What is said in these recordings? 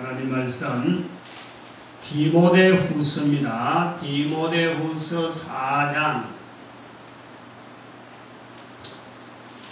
하나님 말씀 디모데후서입니다. 디모데후서 4장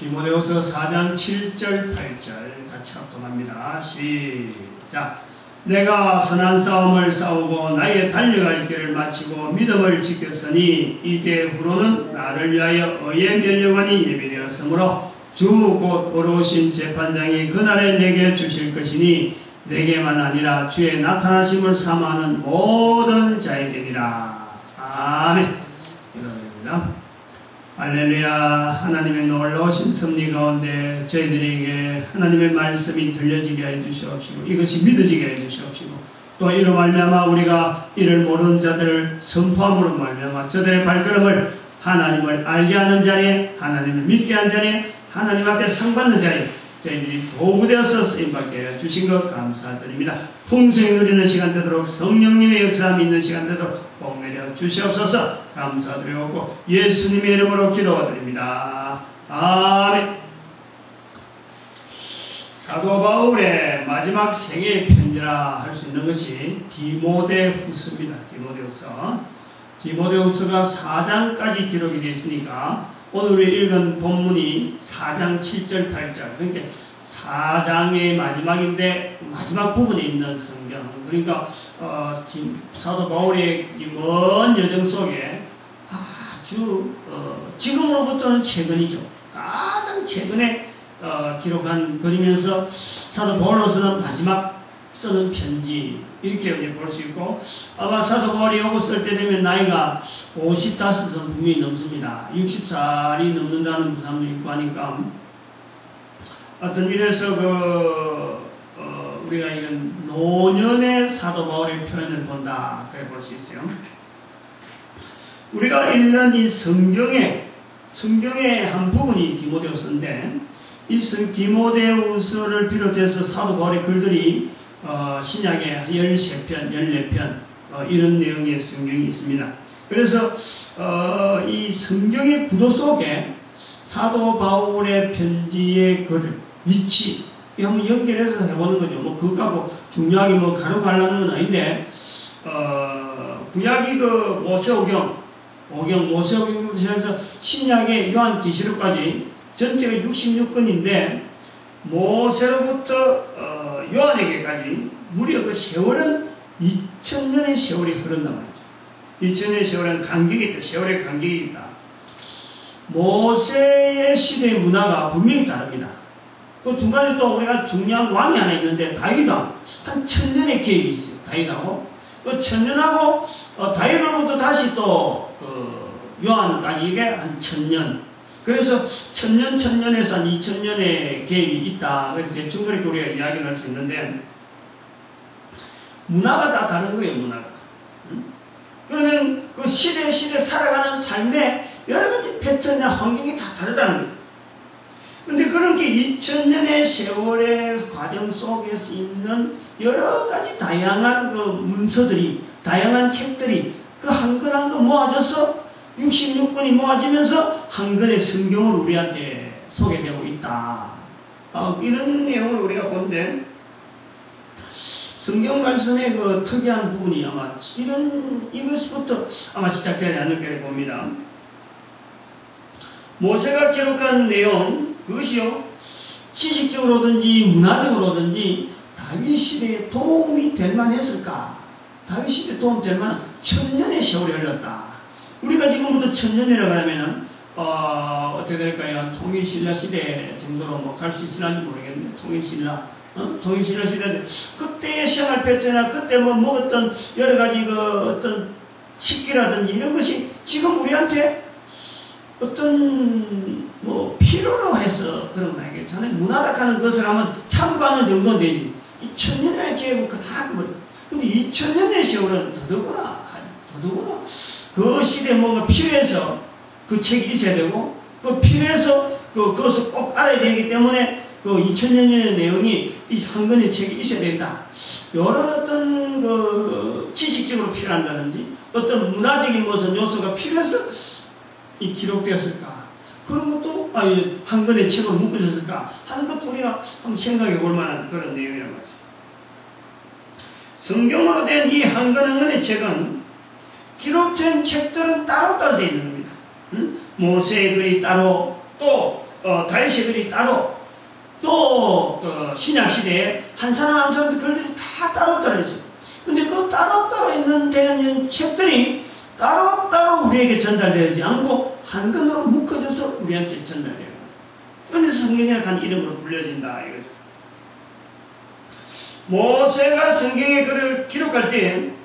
디모데후서 4장 7절 8절 같이 합독합니다. 시작. 내가 선한 싸움을 싸우고 나의 달려갈 길을 마치고 믿음을 지켰으니 이제 후로는 나를 위하여 의의 면류관이 예비되었으므로 주 곧 어려우신 재판장이 그날에 내게 주실 것이니 내게만 아니라 주의 나타나심을 사모하는 모든 자에게니라. 아멘. 기도드립니다. 할렐루야. 하나님의 놀라우신 섭리 가운데 저희들에게 하나님의 말씀이 들려지게 해주시옵시고 이것이 믿어지게 해주시옵시고 또 이로 말미암아 우리가 이를 모르는 자들을 선포함으로 말미암아 저들의 발걸음을 하나님을 알게 하는 자리에, 하나님을 믿게 하는 자리에, 하나님 앞에 상받는 자리에 저희들이 도구되어서 쓰임받게 해주신 것 감사드립니다. 풍성히 누리는 시간 되도록 성령님의 역사함이 있는 시간 되도록 복 내려 주시옵소서. 감사드리고 예수님의 이름으로 기도드립니다. 아멘. 사도 바울의 마지막 생애의 편지라 할 수 있는 것이 디모데후서입니다. 디모데후서가 4장까지 기록이 되어 있으니까 오늘 우리 읽은 본문이 4장 7절 8절 그러니까 4장의 마지막인데 마지막 부분에 있는 성경 그러니까 사도 바울의 이 먼 여정 속에 아주 지금으로부터는 최근이죠. 가장 최근에 기록한 글이면서 사도 바울로서는 마지막 쓰는 편지 이렇게 볼 수 있고 아마 사도 바울이 요거 쓸 때 되면 나이가 55은 분명히 넘습니다. 60살이 넘는다는 사람도 있고 하니까 어떤 이래서 우리가 이런 노년의 사도 바울의 표현을 본다 그래 볼 수 있어요. 우리가 읽는 이 성경의 한 부분이 디모데후서인데 이 디모데후서를 비롯해서 사도 바울의 글들이 신약에 13편, 14편 이런 내용의 성경이 있습니다. 그래서 이 성경의 구도 속에 사도 바울의 편지의 글, 위치 한번 연결해서 해보는 거죠. 뭐 그거하고 중요하게 뭐 가려가려는 건 아닌데 구약이 모세오경부터 해서 신약의 요한계시록까지 전체가 66권인데 모세로부터 요한에게까지 무려 그 세월은 2000년의 세월이 흐른단 말이죠. 2000년의 세월은 간격이 있다. 세월의 간격이 있다. 모세의 시대의 문화가 분명히 다릅니다. 또 중간에 또 우리가 중요한 왕이 하나 있는데 다윗왕 한 1000년의 계획이 있어요. 다윗하고 그 1000년하고 다윗으로부터 다시 또 요한까지 이게 한 1000년 그래서 1000년에서 한 2000년의 계획이 있다. 그렇게 대충 그렇게 우리가 이야기를 할 수 있는데 문화가 다 다른 거예요. 문화가. 그러면 그 시대 살아가는 삶에 여러 가지 패턴이나 환경이 다 다르다는 거예요. 근데 그런 게 2000년의 세월의 과정 속에서 있는 여러 가지 다양한 그 문서들이, 다양한 책들이 그 한 권 한 권 모아져서 66권이 모아지면서 한 권의 성경을 우리한테 소개되고 있다. 이런 내용을 우리가 보는데 성경 말씀의 그 특이한 부분이 아마 이것부터 아마 시작되지 않을까 봅니다. 모세가 기록한 내용 그것이요 지식적으로든지 문화적으로든지 다윗 시대에 도움이 될 만했을까? 다윗 시대에 도움 될 만한 1000년의 세월이 흘렀다. 우리가 지금부터 1000년이라고 하면은 어떻게 될까요? 통일신라 시대 정도로 뭐 갈 수 있을지 모르겠는데 통일신라 시대 그때의 생활 패턴이나 그때 뭐 먹었던 여러 가지 그 어떤 식기라든지 이런 것이 지금 우리한테 어떤 뭐 필요로 해서 그런 거 알겠잖아요. 문화다 하는 것을 하면 참고하는 정도는 되지. 이 1000년의 계획은 그다 근데 2000년의 세월은 더더구나 그 시대에 뭔가 필요해서 그 책이 있어야 되고 그 필요해서 그것을 꼭 알아야 되기 때문에 그 2000년의 내용이 이 한 권의 책이 있어야 된다. 이런 어떤 그 지식적으로 필요한다든지 어떤 문화적인 무슨 요소가 필요해서 이 기록되었을까? 그런 것도 한 권의 책으로 묶어졌을까? 하는 것도 우리가 한번 생각해 볼 만한 그런 내용이란 말이죠. 성경으로 된 이 한 권 한 권의 책은 기록된 책들은 따로따로 되어 있는 겁니다. 모세의 글이 따로, 또 다윗의 글이 따로, 또 신약시대에 한 사람 한 사람의 글들이 다 따로따로 있어요. 근데 그 따로따로 있는 책들이 따로따로 우리에게 전달되지 않고 한 권으로 묶어져서 우리한테 전달돼요. 그래서 성경이라고 하는 이름으로 불려진다 이거죠. 모세가 성경의 글을 기록할 때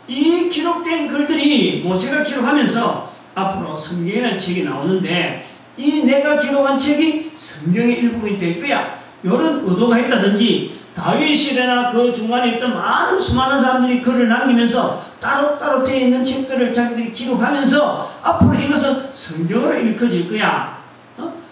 이 기록된 글들이 모세가 기록하면서 앞으로 성경이라는 책이 나오는데 이 내가 기록한 책이 성경의 일부분이 될 거야. 이런 의도가 있다든지 다윗 시대나 그 중간에 있던 많은 수많은 사람들이 글을 남기면서 따로따로 되어 있는 책들을 자기들이 기록하면서 앞으로 이것은 성경으로 읽혀질 거야.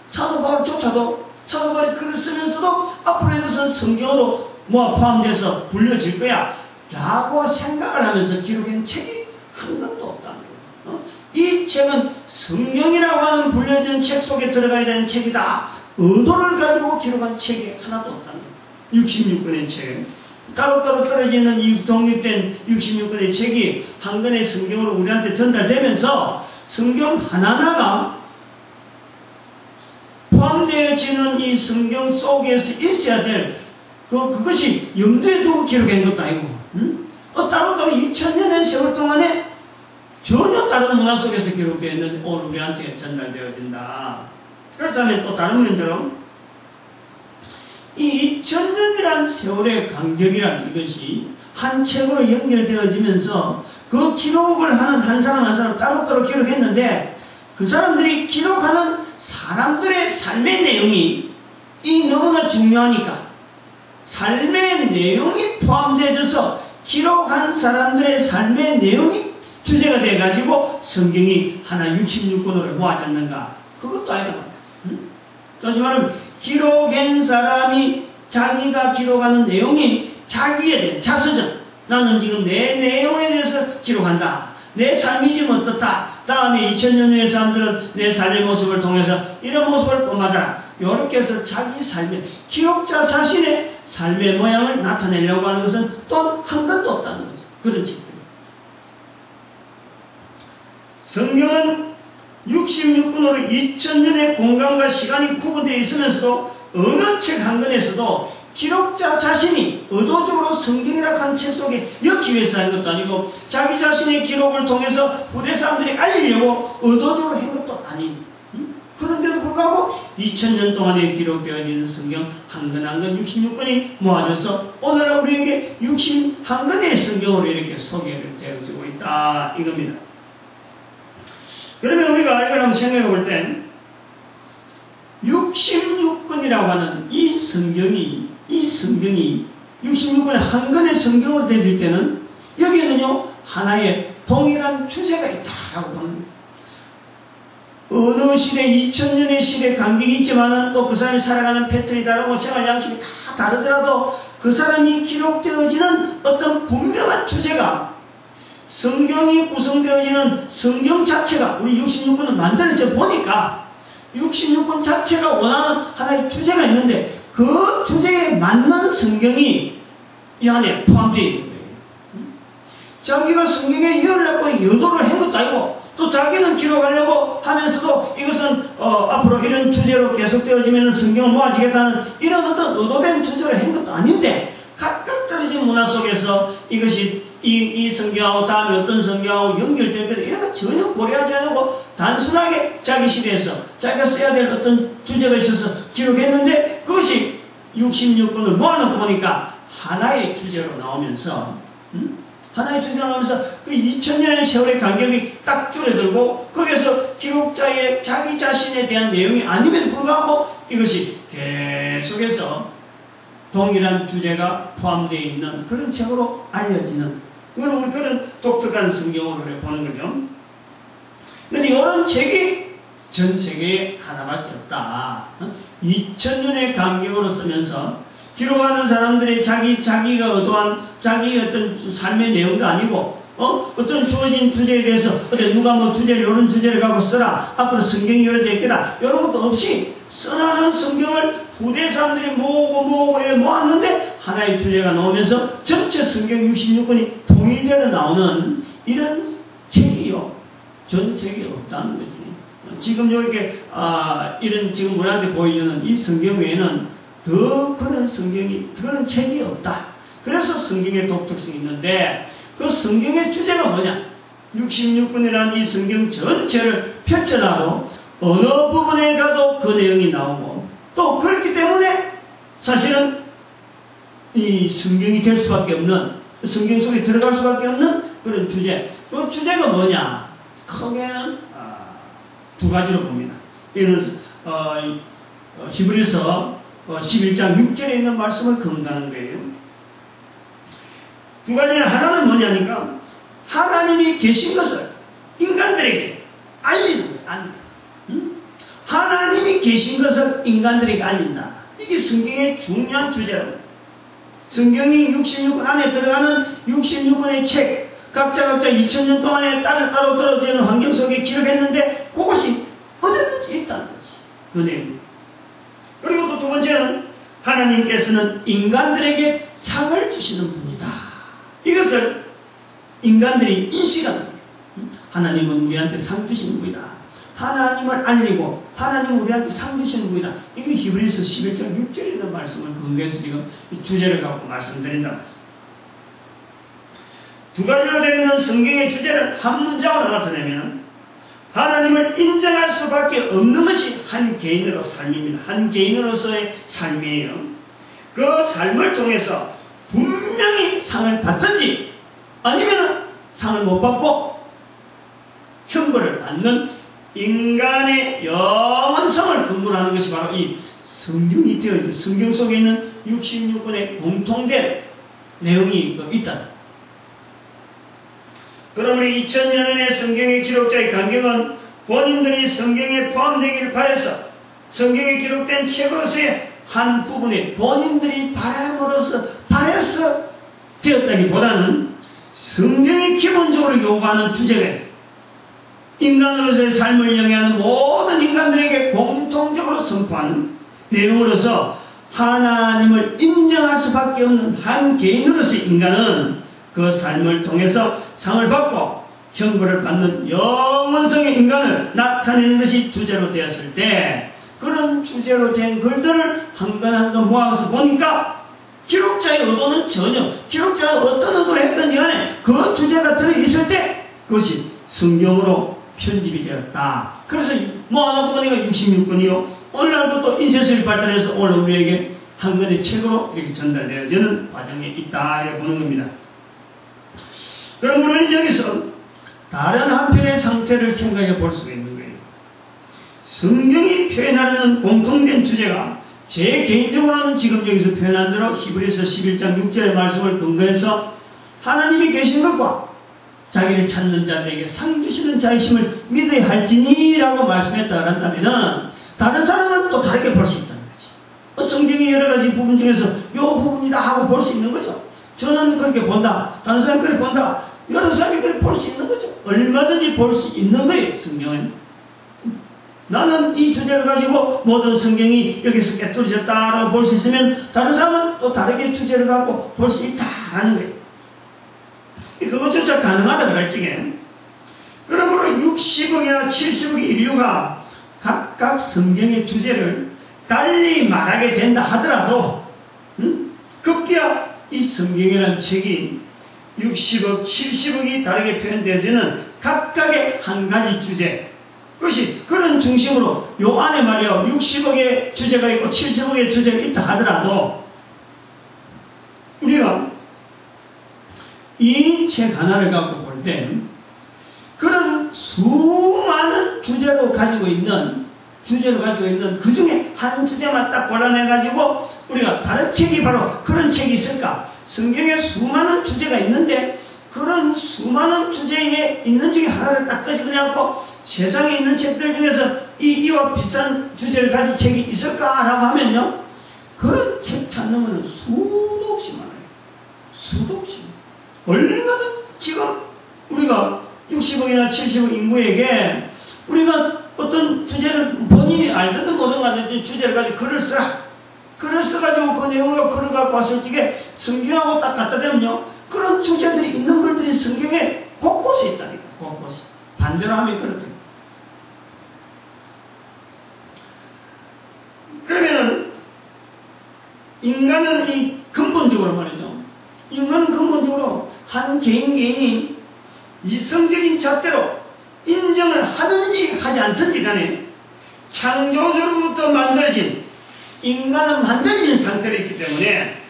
사도 바울조차도 사도 바울이 글을 쓰면서도 앞으로 이것은 성경으로 포함돼서 불려질 거야 라고 생각을 하면서 기록한 책이 한 권도 없다는 거예요. 이 책은 성경이라고 하는 불려진 책 속에 들어가야 되는 책이다. 의도를 가지고 기록한 책이 하나도 없다는 거예요. 66권의 책, 따로따로 떨어지는 이 독립된 66권의 책이 한 권의 성경으로 우리한테 전달되면서 성경 하나하나가 포함되어지는 이 성경 속에서 있어야 될 그것이 염두에 두고 기록한 것도 아니고 따로따로 2000년의 세월 동안에 전혀 다른 문화 속에서 기록되어 있는 오늘 우리한테 전달되어진다. 그렇다면 또 다른 면처럼 이 2000년이라는 세월의 간격이라는 이것이 한 책으로 연결되어지면서 그 기록을 하는 한 사람 한 사람 따로따로 기록했는데 그 사람들이 기록하는 사람들의 삶의 내용이 너무나 중요하니까 삶의 내용이 포함되어져서 기록한 사람들의 삶의 내용이 주제가 돼가지고 성경이 하나 66권으로 모아졌는가? 그것도 아니란 말이야. 다시 말하면 기록한 사람이 자기가 기록하는 내용이 자기에 대한 자서전. 나는 지금 내 내용에 대해서 기록한다. 내 삶이 지금 어떻다. 다음에 2000년 후의 사람들은 내 삶의 모습을 통해서 이런 모습을 뽐하더라. 이렇게 해서 자기 삶의 기록자 자신의 삶의 모양을 나타내려고 하는 것은 또 한 권도 없다는 거죠. 그런 책들. 성경은 66권으로 2000년의 공간과 시간이 구분되어 있으면서도 어느 책 한 권에서도 기록자 자신이 의도적으로 성경이라고 하는 책 속에 엮기 위해서 한 것도 아니고 자기 자신의 기록을 통해서 후대 사람들이 알리려고 의도적으로 한 것도 아닙니다. 그런데도 불구하고 2000년 동안에 기록되어지는 성경 한 권 한 권 66권이 모아져서 오늘날 우리에게 61권의 성경으로 이렇게 소개를 되어지고 있다 이겁니다. 그러면 우리가 이걸 한번 생각해 볼 땐 66권이라고 하는 이 성경이 66권의 한 권의 성경으로 되어질 때는 여기에는요 하나의 동일한 주제가 있다라고 봅니다. 어느 시대 2000년의 시대 간격이 있지만은 또 그 사람이 살아가는 패턴이 다르고 생활 양식이 다 다르더라도 그 사람이 기록되어지는 어떤 분명한 주제가 성경이 구성되어지는 성경 자체가 우리 66권을 만들어져 보니까 66권 자체가 원하는 하나의 주제가 있는데 그 주제에 맞는 성경이 이 안에 포함되어 있는 거예요. 자기가 성경에 이어내고 의도를 한 것도 아니고 또 자기는 기록하려고 하면서도 이것은 앞으로 이런 주제로 계속되어지면 성경을 모아지겠다는 이런 어떤 의도된 주제를 한 것도 아닌데 각각 떨어진 문화 속에서 이것이 이 성경하고 다음에 어떤 성경하고 연결될 거다 이런 거 전혀 고려하지 않고 단순하게 자기 시대에서 자기가 써야 될 어떤 주제가 있어서 기록했는데 그것이 66권을 모아놓고 보니까 하나의 주제로 나오면서 하나의 주제로 나오면서 그 2000년의 세월의 간격이 딱 줄어들고 거기에서 기록자의 자기 자신에 대한 내용이 아님에도 불구하고 이것이 계속해서 동일한 주제가 포함되어 있는 그런 책으로 알려지는 우리 그런 독특한 성경으로 보는 거죠. 그런데 이런 책이 전 세계에 하나밖에 없다. 2000년의 간격으로 쓰면서 기록하는 사람들의 자기가 의도한 자기 어떤 삶의 내용도 아니고 어떤 주어진 주제에 대해서 누가 뭐 주제를 이런 주제를 갖고 써라 앞으로 성경이 이렇게 될 거다 이런 것도 없이 써나는 성경을 후대 사람들이 모으고 이렇게 모았는데 하나의 주제가 나오면서 전체 성경 66권이 통일되어 나오는 이런 책이요, 전 세계에 없다는 거지. 지금 이렇게 이런 지금 우리한테 보이는 이 성경 외에는 더 그런 그런 책이 없다. 그래서 성경의 독특성이 있는데, 그 성경의 주제가 뭐냐? 66권이라는 이 성경 전체를 펼쳐놔도 어느 부분에 가도 그 내용이 나오고, 또 그렇기 때문에 사실은 이 성경이 될 수밖에 없는, 성경 속에 들어갈 수밖에 없는 그런 주제. 그 주제가 뭐냐? 크게는 두 가지로 봅니다. 이는 히브리서 11장 6절에 있는 말씀을 근거하는 거예요. 두 가지는, 하나는 뭐냐니까 하나님이 계신 것을 인간들에게 알리는 거예요. 하나님이 계신 것을 인간들에게 알린다. 이게 성경의 중요한 주제라고. 성경이 66권 안에 들어가는 66권의 책, 각자 2000년 동안에 따로 떨어지는 환경 속에 기록했는데 그것이 어디든지 있다는 거지. 그 내용. 그리고 또 두 번째는 하나님께서는 인간들에게 상을 주시는 분이다. 이것을 인간들이 인식하는 거예요. 하나님은 우리한테 상 주시는 분이다. 하나님을 알리고 하나님은 우리한테 상 주시는 분이다. 이게 히브리서 11장 6절에 있는 말씀을 근거해서 지금 이 주제를 갖고 말씀드린다. 두 가지로 되어 있는 성경의 주제를 한 문장으로 나타내면 하나님을 인정할 수밖에 없는 것이 한 개인으로 삶입니다. 한 개인으로서의 삶이에요. 그 삶을 통해서 분명히 상을 받든지 아니면 상을 못 받고 형벌을 받는 인간의 영원성을 근거로 하는 것이 바로 이 성경이 되어있는, 성경 속에 있는 66권의 공통된 내용이 있다. 그럼 우리 2000년의 성경의 기록자의 간격은 본인들이 성경에 포함되기를 바라서 성경에 기록된 책으로서의 한 부분에 본인들이 바라서 되었다기보다는 성경이 기본적으로 요구하는 주제가 인간으로서의 삶을 영위하는 모든 인간들에게 공통적으로 선포하는 내용으로서 하나님을 인정할 수밖에 없는 한 개인으로서 인간은 그 삶을 통해서 상을 받고 형벌을 받는 영원성의 인간을 나타내는 것이 주제로 되었을 때, 그런 주제로 된 글들을 한 권 한 권 모아서 보니까 기록자의 의도는 전혀, 기록자가 어떤 의도를 했든지 간에 그 주제가 들어있을 때 그것이 성경으로 편집이 되었다. 그래서 모아놓고 보니까 66권이요. 오늘날 그것도 인쇄술이 발달해서 오늘 우리에게 한 권의 책으로 이렇게 전달되어지는 과정에 있다 이렇게 보는 겁니다. 그럼 우리는 여기서 다른 한편의 상태를 생각해 볼 수가 있는 거예요. 성경이 표현하려는 공통된 주제가 제 개인적으로는 지금 여기서 표현한 대로 히브리서 11장 6절의 말씀을 근거해서 하나님이 계신 것과 자기를 찾는 자들에게 상 주시는 자이심을 믿어야 할지니라고 말씀했다고 한다면 다른 사람은 또 다르게 볼 수 있다는 거지. 성경의 여러 가지 부분 중에서 이 부분이다 하고 볼 수 있는 거죠. 저는 그렇게 본다, 다른 사람이 그렇게 본다, 여러 사람이 그렇게 볼 수 있는 거죠. 얼마든지 볼 수 있는 거예요. 성경은 나는 이 주제를 가지고 모든 성경이 여기서 깨뚫어졌다라고 볼 수 있으면 다른 사람은 또 다르게 주제를 갖고 볼 수 있다라는 거예요. 그것조차 가능하다 그럴 적에, 그러므로 60억이나 70억의 인류가 각각 성경의 주제를 달리 말하게 된다 하더라도 급기야 이 성경이라는 책이 60억, 70억이 다르게 표현되어지는 각각의 한 가지 주제, 그것이 그런 중심으로 요 안에 말이요 60억의 주제가 있고 70억의 주제가 있다 하더라도 우리가 이 책 하나를 갖고 볼 때 그런 수많은 주제로 가지고 있는 그 중에 한 주제만 딱 골라내 가지고 우리가 다른 책이 바로 그런 책이 있을까? 성경에 수많은 주제가 있는데 그런 수많은 주제에 있는 중에 하나를 딱 끄집어내고 세상에 있는 책들 중에서 이와 비슷한 주제를 가진 책이 있을까라고 하면요, 그런 책 찾는 것은 수도 없이 많아요. 수도 없이. 얼마든 지금 우리가 60억이나 70억 인구에게 우리가 어떤 주제를 본인이 알든 뭐든 간에 주제를 가지고 글을 써가지고 그 내용으로 글을 갖고 왔을 적에 성경하고 딱 갖다 대면요, 그런 주제들이 있는 글들이 성경에 곳곳에 있다니까. 곳곳에. 반대로 하면 그렇다. 그러면은 인간은 이 근본적으로 말이죠, 인간은 근본적으로 한 개인이 이성적인 잣대로 인정을 하든지 하지 않든지 간에 창조주로부터 만들어진, 인간은 만들어진 상태로 있기 때문에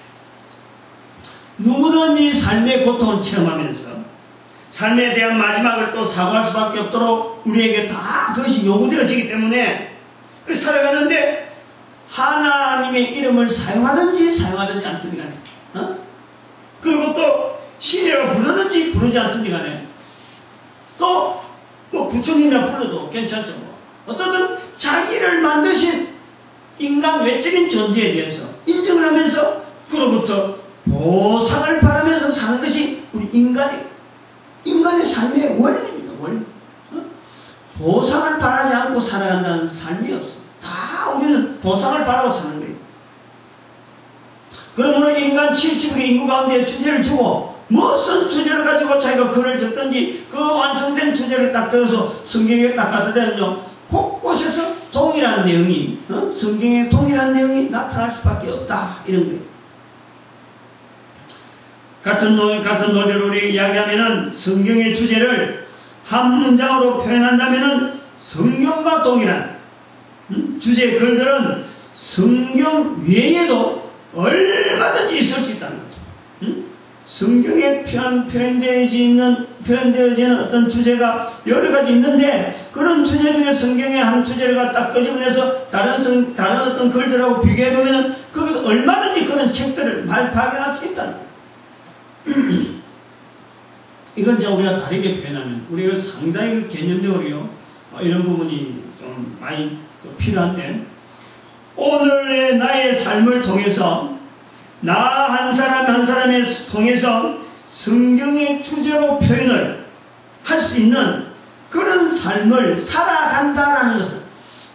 누구든지 삶의 고통을 체험하면서 삶에 대한 마지막을 또 사고할 수밖에 없도록 우리에게 다 그것이 요구되어지기 때문에 살아가는데 하나님의 이름을 사용하든지 않든지 간에, 그리고 또 시내가 부르든지 부르지 않든지 간에, 또 뭐 부처님이라 불러도 괜찮죠. 어떻든 자기를 만드신 인간 외적인 존재에 대해서 인정을 하면서 그로부터 보상을 바라면서 사는 것이 우리 인간의 삶의 원리입니다. 원리. 보상을 바라지 않고 살아간다는 삶이 없어. 다 우리는 보상을 바라고 사는 거예요. 그러므로 인간 70억의 인구 가운데 주제를 주고 무슨 주제를 가지고 자기가 글을 적든지 그 완성된 주제를 딱 그어서 성경에 딱 갖다 대면요, 곳곳에서 동일한 내용이, 성경에 동일한 내용이 나타날 수밖에 없다, 이런 거예요. 같은 논리로 우리 이야기하면은 성경의 주제를 한 문장으로 표현한다면은 성경과 동일한 주제의 글들은 성경 외에도 얼마든지 있을 수 있다는 거죠. 성경에 표현되어지는 어떤 주제가 여러 가지 있는데, 그런 주제 중에 성경의 한 주제를 딱 끄집어내서 다른 어떤 글들하고 비교해보면 그 얼마든지 그런 책들을 발견할 수 있다는 거예요. 이건 이제 우리가 다르게 표현하면, 우리가 상당히 개념적으로요, 이런 부분이 좀 많이 필요한데, 오늘의 나의 삶을 통해서 나 한 사람 한 사람을 통해서 성경의 주제로 표현을 할 수 있는 그런 삶을 살아간다라는 것은,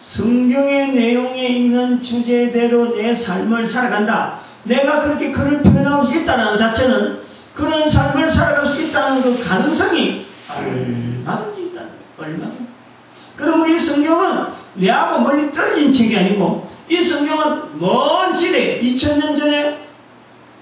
성경의 내용에 있는 주제대로 내 삶을 살아간다, 내가 그렇게 글을 표현할 수 있다는 자체는 그런 삶을 살아갈 수 있다는 그 가능성이 얼마든지 있다는 거예요. 얼마든지. 그러면 이 성경은 내하고 멀리 떨어진 책이 아니고, 이 성경은 먼 시대 2000년 전에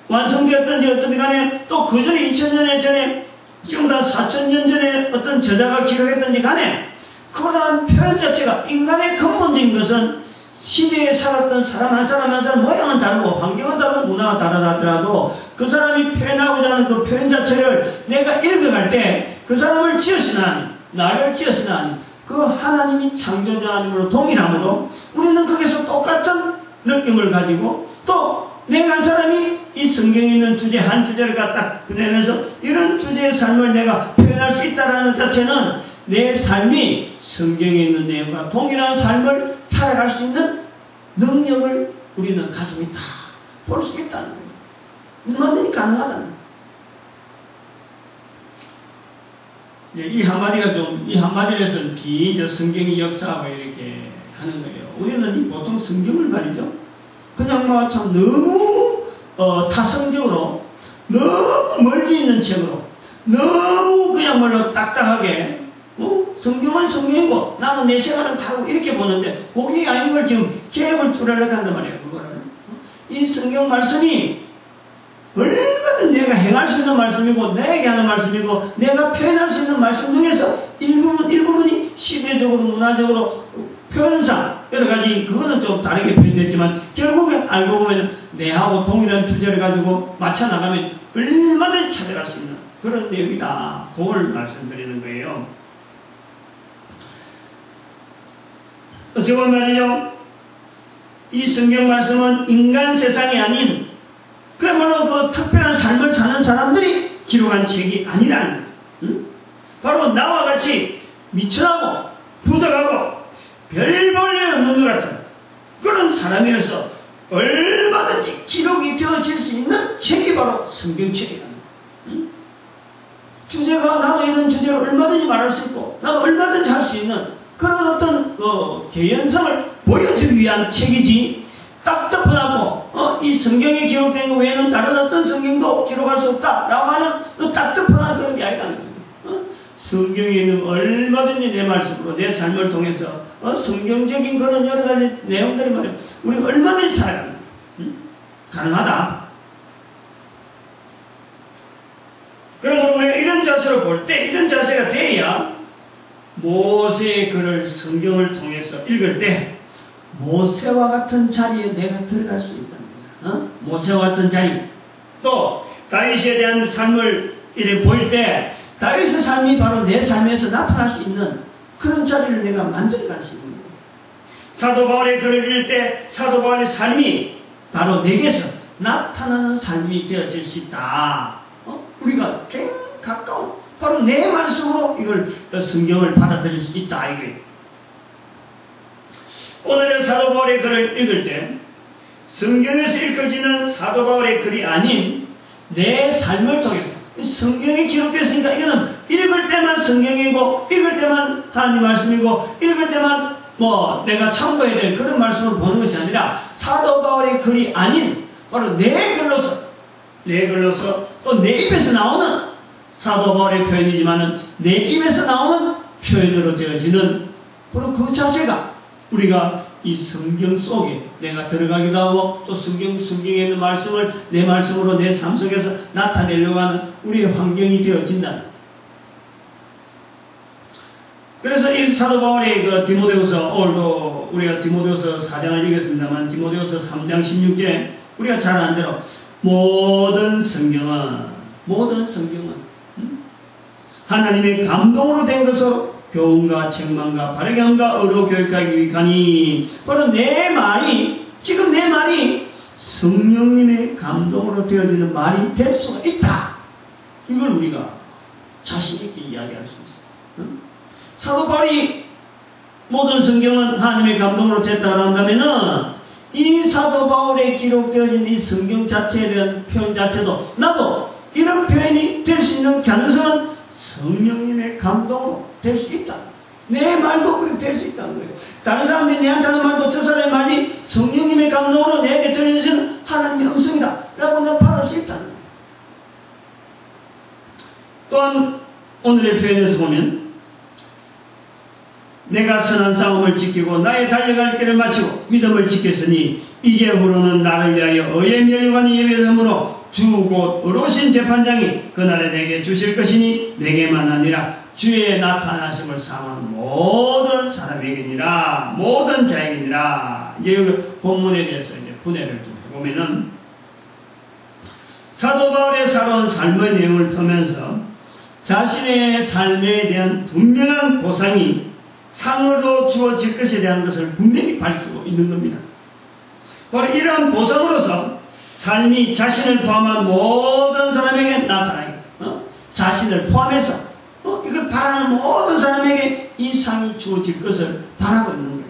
완성되었던지 어떤 간에, 또 그 전에 2000년 전에, 지금보다 4000년 전에 어떤 저자가 기록했던지 간에, 그러한 표현 자체가, 인간의 근본적인 것은 시대에 살았던 사람 한 사람 모양은 다르고 환경은 다르고 문화가 다르더라도 그 사람이 표현하고자 하는 그 표현 자체를 내가 읽어갈 때 그 사람을 지으신 하나님, 나를 지으신 하나님, 그 하나님이 창조자 하나님으로 동일함으로 우리는 거기서 똑같은 느낌을 가지고, 또 내가 한 사람이 이 성경에 있는 주제 한 주제를 갖다 꺼내면서 이런 주제의 삶을 내가 표현할 수 있다는 자체는 내 삶이 성경에 있는 내용과 동일한 삶을 살아갈 수 있는 능력을 우리는 가지고 있다, 볼 수 있다는 거예요. 얼마든지 가능하다는 거예요. 이 한마디에서는 긴 성경의 역사하고 이렇게 하는 거예요. 우리는 보통 성경을 말이죠, 그냥 뭐 참 너무 타성적으로, 너무 멀리 있는 책으로, 너무 그야말로 딱딱하게, 성경은 성경이고 나는 내 생활은 다르고 이렇게 보는데, 그게 아닌 걸 지금 개혁을 줄여려고 한단 말이에요. 그거를. 이 성경 말씀이 얼마든 내가 행할 수 있는 말씀이고, 내게 하는 말씀이고, 내가 표현할 수 있는 말씀 중에서 일부분이 시대적으로, 문화적으로, 표현상 여러 가지, 그거는 좀 다르게 표현됐지만 결국에 알고 보면 내하고 동일한 주제를 가지고 맞춰 나가면 얼마든지 찾아갈 수 있는 그런 내용이다, 그걸 말씀드리는 거예요. 어찌 보면 말이죠, 이 성경 말씀은 인간 세상이 아닌, 그야말로 그 특별한 삶을 사는 사람들이 기록한 책이 아니라는 거예요. 바로 나와 같이 미천하고 부족하고 별 볼 일 없는 것 같은 그런 사람이어서 얼마든지 기록이 되어질 수 있는 책이 바로 성경책이라는 거예요. 주제가, 나도 이런 주제를 얼마든지 말할 수 있고 나도 얼마든지 할 수 있는 그런 어떤 개연성을 보여주기 위한 책이지, 딱 덮어놨고 이 성경에 기록된 것 외에는 다른 어떤 성경도 기록할 수 없다라고 하는 딱 덮어놓은 그런 게 아니라 성경에 있는 얼마든지 내 말씀으로 내 삶을 통해서 성경적인 그런 여러 가지 내용들이 말이야 우리가 얼마든지 살아가는 가능하다. 그러면 우리가 이런 자세로 볼 때 이런 자세가 돼야 모세의 글을 성경을 통해서 읽을 때 모세와 같은 자리에 내가 들어갈 수 있답니다. 모세와 같은 자리. 또 다윗에 대한 삶을 이렇게 보일 때 다윗의 삶이 바로 내 삶에서 나타날 수 있는 그런 자리를 내가 만들어갈 수 있는 거예요. 사도 바울의 글을 읽을 때 사도 바울의 삶이 바로 내게서 나타나는 삶이 되어질 수 있다. 우리가 굉장히 가까운 바로 내 말씀으로 이걸 성경을 받아들일 수 있다 이거예요. 오늘의 사도 바울의 글을 읽을 때 성경에서 읽혀지는 사도 바울의 글이 아닌 내 삶을 통해서 성경이 기록되었으니까 이거는 읽을 때만 성경이고 읽을 때만 하나님 말씀이고 읽을 때만 내가 참고해야 될 그런 말씀을 보는 것이 아니라 사도 바울의 글이 아닌 바로 내 글로서 또 내 입에서 나오는 사도 바울의 표현이지만은 내 입에서 나오는 표현으로 되어지는 바로 그 자세가 우리가 이 성경 속에 내가 들어가기도 하고 또 성경에 있는 말씀을 내 말씀으로 내 삶 속에서 나타내려고 하는 우리의 환경이 되어진다. 그래서 이 사도 바울의 그 디모데후서 오늘도 우리가 디모데후서 4장을 읽었습니다만 디모데후서 3장 16절 우리가 잘 아는 대로 모든 성경은 하나님의 감동으로 된 것으로 교훈과 책망과 바르게 함과 의로 교육하기 위하니 바로 내 말이 지금 내 말이 성령님의 감동으로 되어지는 말이 될 수가 있다. 이걸 우리가 자신 있게 이야기할 수 있어요. 사도 바울이 모든 성경은 하나님의 감동으로 됐다고 한다면은 이 사도 바울에 기록되어진 이 성경 자체에 대한 표현 자체도 나도 이런 표현이 될 수 있는 가능성은 성령님의 감동으로 될 수 있다. 내 말도 그렇게 될 수 있다는 거예요. 다른 사람들이 내한테 하는 말도 저 사람의 말이 성령님의 감동으로 내게 들려주시는 하나님의 음성이다 라고 내가 받을 수 있다는 거예요. 또한 오늘의 표현에서 보면 내가 선한 싸움을 지키고 나의 달려갈 길을 마치고 믿음을 지켰으니 이제후로는 나를 위하여 의의 멸류관이 예배됨으로 주 곧 의로우신 재판장이 그날에 내게 주실 것이니 내게만 아니라 주의 나타나심을 사모하는 모든 사람에게니라 모든 자에게니라. 이제 여기 본문에 대해서 이제 분해를 좀 해보면은 사도 바울의 살아온 삶의 내용을 펴면서 자신의 삶에 대한 분명한 보상이 상으로 주어질 것에 대한 것을 분명히 밝히고 있는 겁니다. 바로 이러한 보상으로서 삶이 자신을 포함한 모든 사람에게 나타나요. 자신을 포함해서 이걸 바라는 모든 사람에게 이 상이 주어질 것을 바라고 있는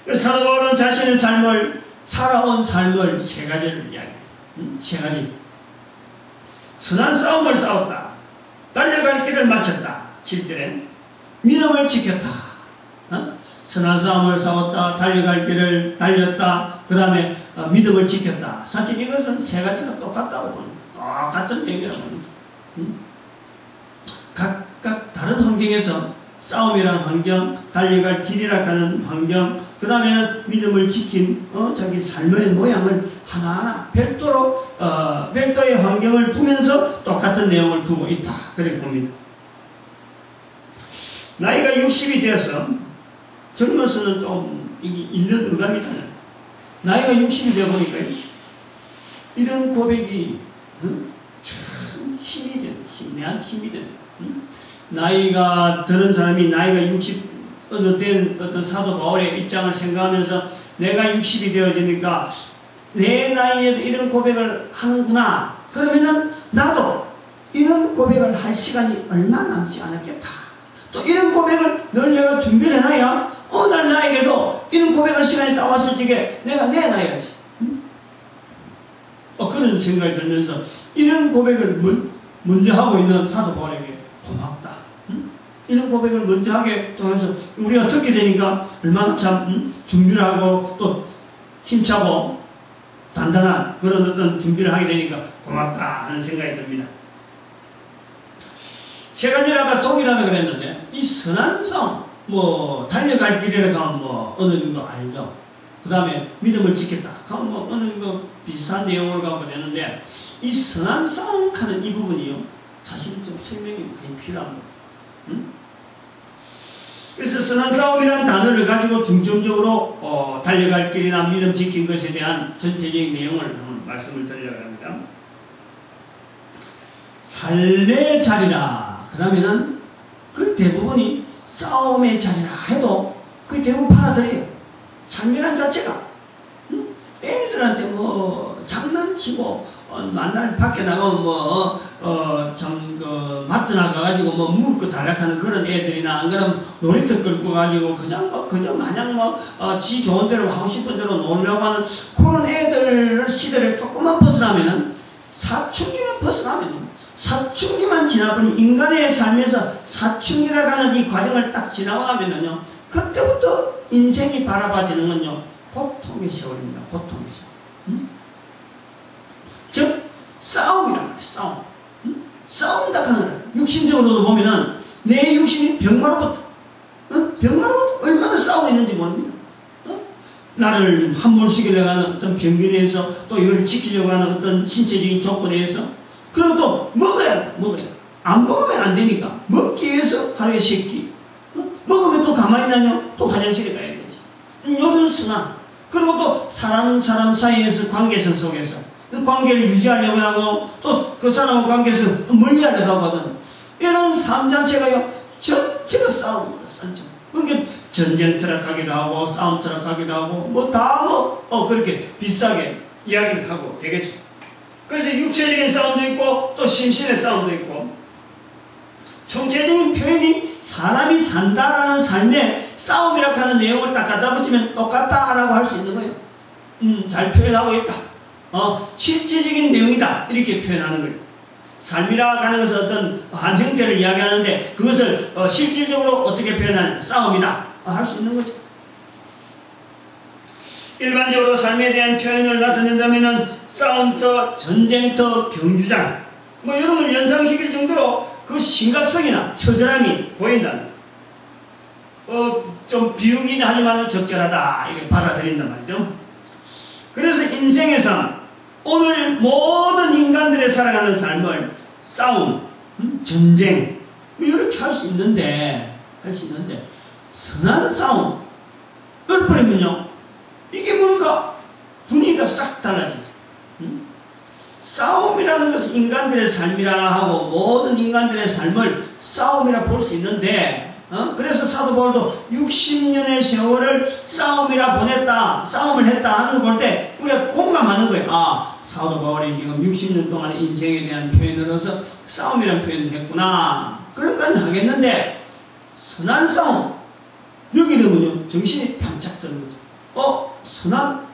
거예요. 사도 바울은 자신의 삶을 살아온 삶을 세 가지를 이야기해요. 세 가지. 선한 싸움을 싸웠다. 달려갈 길을 마쳤다. 7절에 믿음을 지켰다. 선한 싸움을 싸웠다. 달려갈 길을 달렸다. 그 다음에 믿음을 지켰다. 사실 이것은 세 가지가 똑같다고 보는 거예요. 똑같은 얘기라고 보는 거예요. 각각 다른 환경에서 싸움이라는 환경, 달려갈 길이라 하는 환경, 그 다음에는 믿음을 지킨 자기 삶의 모양을 하나하나 별도의 환경을 두면서 똑같은 내용을 두고 있다. 그렇게 봅니다. 나이가 60이 되어서 젊어서는 좀 잃는 의감이 드는 나이가 60이 되어 보니까 이런 고백이 참 힘이 되는 내한 힘이 되는 나이가 들은 사람이 나이가 60 된 어떤 사도 바울의 입장을 생각하면서 내가 60이 되어지니까 내 나이에도 이런 고백을 하는구나. 그러면은 나도 이런 고백을 할 시간이 얼마 남지 않았겠다. 또 이런 고백을 늘 내가 준비를 해놔야 어느 날 나에게도 이런 고백할 시간이 딱 왔을 적에 내가 내놔야지. 그런 생각이 들면서 이런 고백을 먼저 하고 있는 사도 바울에게 고맙다. 이런 고백을 먼저 하게 또 해서 우리가 듣게 되니까 얼마나 참 준비를 하고 또 힘차고 단단한 그런 어떤 준비를 하게 되니까 고맙다 하는 생각이 듭니다. 제가 전에 아까 독이라고 그랬는데 이 선한 싸움 뭐 달려갈 길이라고 하면 뭐 어느 정도 알죠. 그 다음에 믿음을 지켰다 그러면 뭐 어느 정도 비슷한 내용을 갖고 되는데 이 선한 싸움 하는 이 부분이요 사실 좀 설명이 많이 필요합니다. 그래서 선한 싸움이라는 단어를 가지고 중점적으로 달려갈 길이나 믿음 지킨 것에 대한 전체적인 내용을 한번 말씀을 드리려고 합니다. 삶의 자리라 그러면은 그 대부분이 싸움의 자리라 해도 그 대부분 받아들여요. 삶이란 자체가 애들한테 뭐 장난치고 만날 밖에 나가면 마트 나가가지고 뭐 물을 거 달락하는 그런 애들이나 안 그러면 놀이터 끌고 가지고 그저 마냥 지 좋은 대로 하고 싶은 대로 놀려고 하는 그런 애들 시대를 조금만 벗어나면은 사춘기만 벗어나면은 사춘기만 지나버리면 인간의 삶에서 사춘기라고 하는 이 과정을 딱 지나고 나면은요 그때부터 인생이 바라봐지는 건요 고통의 세월입니다. 고통의 세월. 즉 싸움이란 말이에요. 싸움. 싸움다 하는 육신적으로도 보면은 내 육신이 병마로부터 얼마나 싸우고 있는지 모릅니다. 나를 함몰시키려고 하는 어떤 병균에 의해서 또 이걸 지키려고 하는 어떤 신체적인 조건에 의해서 그리고 또 먹어야 안 먹으면 안 되니까 먹기 위해서 하루에 3끼 먹으면 또 가만히 나면 또 화장실에 가야 되지. 요런 순환 그리고 또 사람 사이에서 관계성 속에서 그 관계를 유지하려고 하고 또 그 사람과 관계에서 멀리하려고 하거든. 이런 삶 자체가요 전체가 싸움입니다. 그러니까 전쟁 트럭하기도 하고 싸움 트럭하기도 하고 뭐 다 그렇게 비싸게 이야기를 하고 되겠죠. 그래서 육체적인 싸움도 있고 또 심신의 싸움도 있고 총체적인 표현이 사람이 산다라는 삶의 싸움이라고 하는 내용을 딱 갖다 붙이면 똑같다라고 할 수 있는 거예요. 잘 표현하고 있다. 실질적인 내용이다. 이렇게 표현하는 거예요. 삶이라고 하는 것은 어떤 한 형태를 이야기하는데 그것을 실질적으로 어떻게 표현하는 싸움이다. 할 수 있는 거죠. 일반적으로 삶에 대한 표현을 나타낸다면 싸움터, 전쟁터, 경주장 뭐 이런 걸 연상시킬 정도로 그 심각성이나 처절함이 보인다는 좀 비우긴 하지만 적절하다 이렇게 받아들인단 말이죠. 그래서 인생에서 오늘 모든 인간들의 살아가는 삶을 싸움, 전쟁 뭐 이렇게 할 수 있는데 선한 싸움 몇 번이면요 이게 뭔가 분위기가 싹 달라지죠. 싸움이라는 것은 인간들의 삶이라 하고 모든 인간들의 삶을 싸움이라 볼 수 있는데 그래서 사도 바울도 60년의 세월을 싸움이라 보냈다, 싸움을 했다 하는 걸 볼 때 우리가 공감하는 거예요. 사도 바울이 지금 60년 동안의 인생에 대한 표현으로서 싸움이라는 표현을 했구나. 그런까지 하겠는데 선한 싸움 여기 되면요 정신이 반짝 드는 거죠. 선한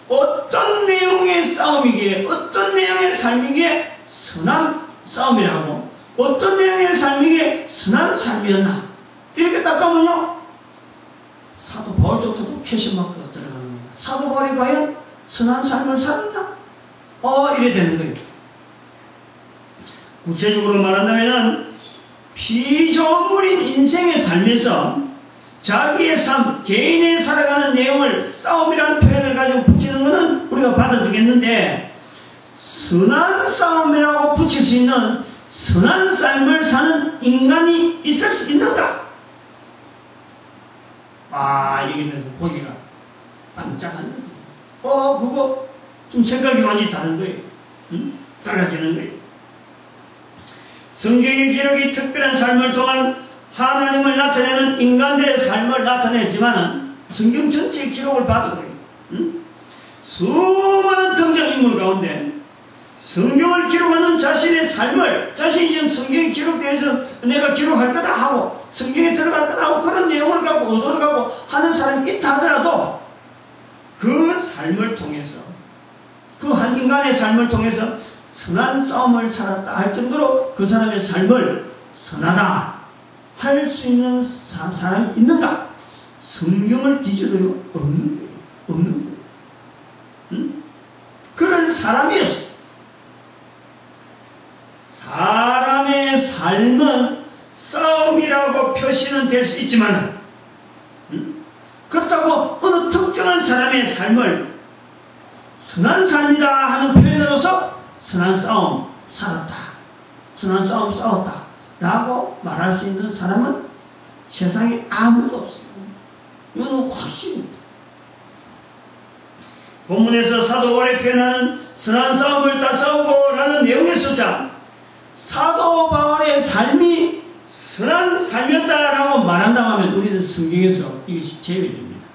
어떤 내용의 싸움이기에 어떤 내용의 삶이기에 선한 싸움이라고 어떤 내용의 삶이기에 선한 삶이었나 이렇게 딱 가면요 사도 바울조차도 캐시마크가 들어가는 겁니다. 사도 바울이 과연 선한 삶을 살았나? 이래 되는 거예요. 구체적으로 말한다면 피조물인 인생의 삶에서 자기의 삶, 개인의 살아가는 내용을 싸움이라는 표현을 가지고 붙이는 것은 우리가 받아두겠는데 선한 싸움이라고 붙일 수 있는 선한 삶을 사는 인간이 있을 수 있는가? 여기는 고기가 반짝하는 거예요. 그거 좀 생각이 완전히 다른 거예요. 달라지는 거예요. 성경의 기록이 특별한 삶을 통한 하나님을 나타내는 인간들의 삶을 나타냈지만은 성경 전체의 기록을 봐도 그래요. 수많은 등장인물 가운데 성경을 기록하는 자신의 삶을 자신이 지금 성경에 기록되어서 내가 기록할 거다 하고 성경에 들어갈 거다 하고 그런 내용을 갖고 의도를 갖고 하는 사람이 있다 하더라도 그 삶을 통해서 그 한 인간의 삶을 통해서 선한 싸움을 살았다 할 정도로 그 사람의 삶을 선하다 할 수 있는 사람이 있는가? 성경을 뒤져도요 없는 거예요. 없는 거예요. 응? 그런 사람이었어요. 사람의 삶은 싸움이라고 표시는 될 수 있지만 그렇다고 어느 특정한 사람의 삶을 선한 삶이다 하는 표현으로서 선한 싸움 살았다, 선한 싸움 싸웠다 라고 말할 수 있는 사람은 세상에 아무도 없어요. 이거는 확신입니다. 본문에서 사도 바울이 표현하는 선한 싸움을 다 싸우고 라는 내용에서자 사도 바울의 삶이 선한 삶이었다라고 말한다면 우리는 성경에서 이것이 제외됩니다.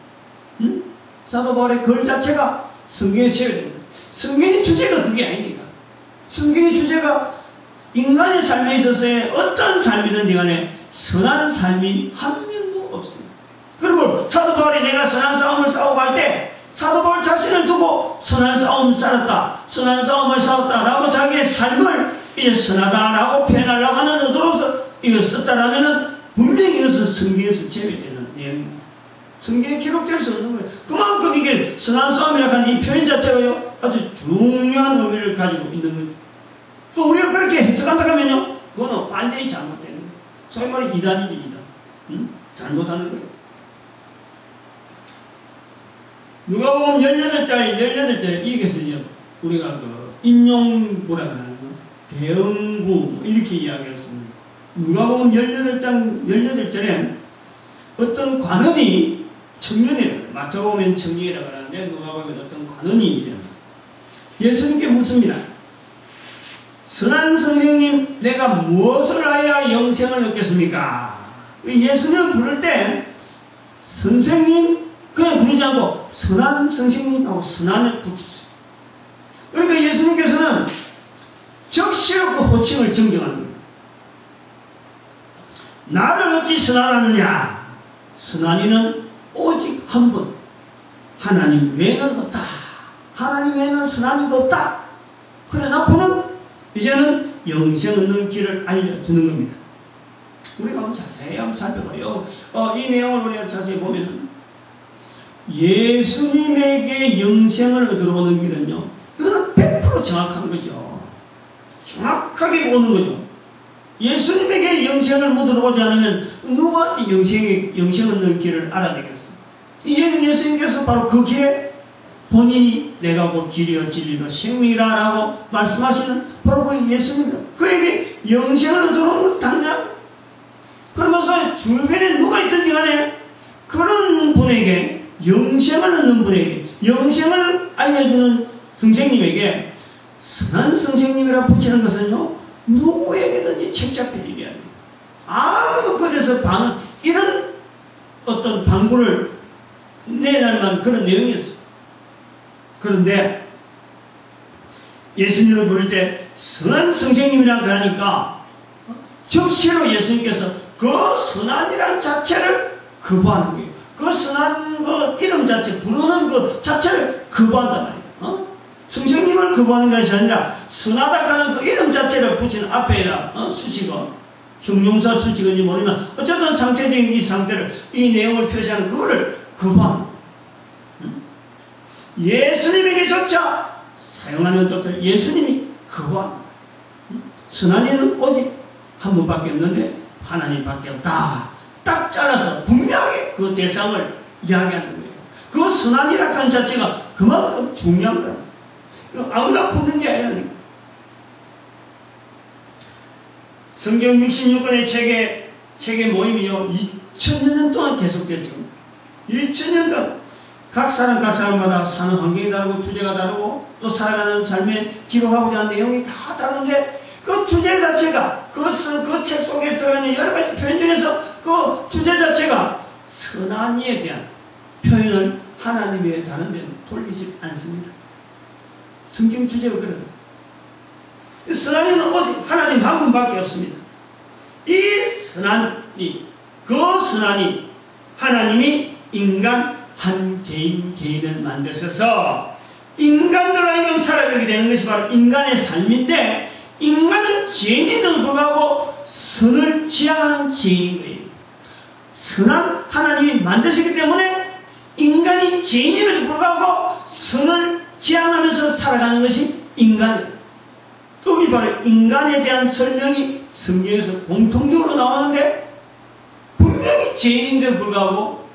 응? 사도 바울의 글 자체가 성경에 제외됩니다. 성경의 주제가 그게 아니니까. 성경의 주제가 인간의 삶에 있어서의 어떤 삶이든지 간에 선한 삶이 한 명도 없습니다. 그리고 사도 바울이 내가 선한 싸움을 싸우고 할 때 사도 바울 자신을 두고 선한 싸움 살았다, 선한 싸움을 싸웠다라고 자기의 삶을 이제 선하다라고 표현하려고 하는 의도로서 이걸 썼다라면은 분명히 이것은 성경에서 제외되는 내용입니다. 성경에 기록될 수 없는 거예요. 그만큼 이게 선한 싸움이라고 하는 이 표현 자체가요 아주 중요한 의미를 가지고 있는 거죠. 또 우리가 그렇게 해석한다고 하면요 그거는 완전히 잘못되는 거예요. 소위 말해 이단이지 이단. 응? 잘못하는 거예요. 누가복음 18장 여기에서요 우리가 그 인용구라고 하는 거 대응구 이렇게 이야기했습니다. 누가복음 18절에 어떤 관원이 청년이에요. 마태복음엔 청년이라고 하는데 누가복음에 어떤 관원이 예수님께 묻습니다. 선한 선생님 내가 무엇을 하여야 영생을 얻겠습니까? 예수님을 부를 때 선생님 그냥 부르지 않고 선한 선생님하고 선한을 붙였어요. 그러니까 예수님께서는 적시로 그 호칭을 정정하는 거예요. 나를 어찌 선하느냐? 선한 이는 오직 한 분, 하나님 외에는 없다. 하나님 외에는 선한 이도 없다. 그래 놓고는 이제는 영생 얻는 길을 알려주는 겁니다. 우리가 한번 자세히 한번 살펴봐요. 이 내용을 우리가 자세히 보면은 예수님에게 영생을 얻으러 오는 길은요, 이거는 100% 정확한 거죠. 정확하게 오는 거죠. 예수님에게 영생을 얻으러 오지 않으면 누구한테 영생 얻는 길을 알아내겠어요? 이제는 예수님께서 바로 그 길에 본인이 내가 곧 길이요 진리요 생명이라 라고 말씀하시는 바로 그 예수님입니다. 그에게 영생을 얻으러 오는 건 당장 그러면서 주변에 누가 있든지 간에 그런 분에게 영생을 얻는 분에게 영생을 알려주는 선생님에게 선한 선생님이라 붙이는 것은요 누구에게든지 책잡힐 일이 아니에요. 아무도 그래서 이런 어떤 방구를 내날 만한 그런 내용이었어요. 그런데 예수님을 부를 때 선한 선생님이라고 하니까 적시로 예수님께서 그 선한이란 자체를 거부하는 거예요. 그 선한 그 이름 자체 부르는 그 자체를 거부한단 말이에요. 선생님을 거부하는 것이 아니라 선하다 하는 그 이름 자체를 붙인 앞에다 수식어 형용사 수식어인지 모르면 어쨌든 상태적인 이 상태를 이 내용을 표시하는 그거를 거부하는 거예요. 예수님에게조차 사용하는 것조차 예수님이 거부하는 거예요. 선한 이는 오직 한 분밖에 없는데 하나님밖에 없다. 딱 잘라서 분명하게 그 대상을 이야기하는 거예요. 그 선한이라는 하는 자체가 그만큼 중요한 거예요. 아무나 붙는 게 아니라 성경 66권의 책의 모임이요 2000년 동안 계속됐죠. 2000년 동안 각 사람마다 사는 환경이 다르고 주제가 다르고 또 살아가는 삶에 기록하고자 하는 내용이 다 다른데 그 주제 자체가 그 책 속에 들어있는 여러 가지 표현 중에서 그 주제 자체가 선한 이에 대한 표현을 하나님 외에 다른 데는 돌리지 않습니다. 성경 주제가 그래요. 선한 이는 오직 하나님 한 분밖에 없습니다. 이 선한이 그 선한이 하나님이 인간 한 개인을 만드셔서 인간들로 하여금 살아가게 되는 것이 바로 인간의 삶인데 인간은 죄인인데도 불구하고 선을 지향하는 죄인인 거예요. 선한 하나님이 만드시기 때문에 인간이 죄인임에도 불구하고 선을 지향하면서 살아가는 것이 인간이에요. 여기 바로 인간에 대한 설명이 성경에서 공통적으로 나오는데 분명히 죄인인데도 불구하고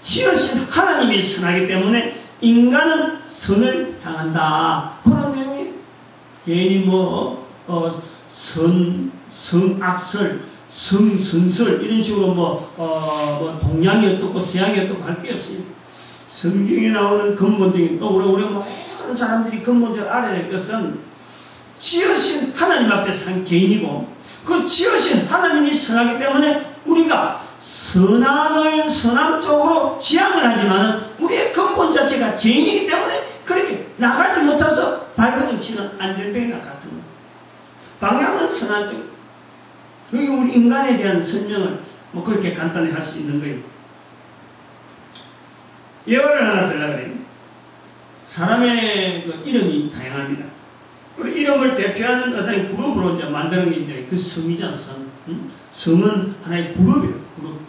지으신 하나님이 선하기 때문에 인간은 선을 향한다. 그런 내용이 괜히 성악설, 성선설 이런 식으로 동양이 어떻고 서양이 어떻고 할 게 없어요. 성경에 나오는 근본적인 또 우리 모든 사람들이 근본적으로 알아야 될 것은 지으신 하나님 앞에 산 개인이고 그 지으신 하나님이 선하기 때문에 우리가 선함을 선함 쪽으로 지향을 하지만 우리의 근본 자체가 죄인이기 때문에 그렇게 나가지 못해서 발버둥치는 안전병이나 같은 거예요. 방향은 선한 쪽. 여기 우리 인간에 대한 설명을 그렇게 간단히 할 수 있는 거예요. 예화를 하나 들려고 해요. 사람의 그 이름이 다양합니다. 그리고 이름을 대표하는 어떤 그룹으로 이제 만드는 게 이제 그 성이잖아, 성. 성은 하나의 그룹이에요, 그룹.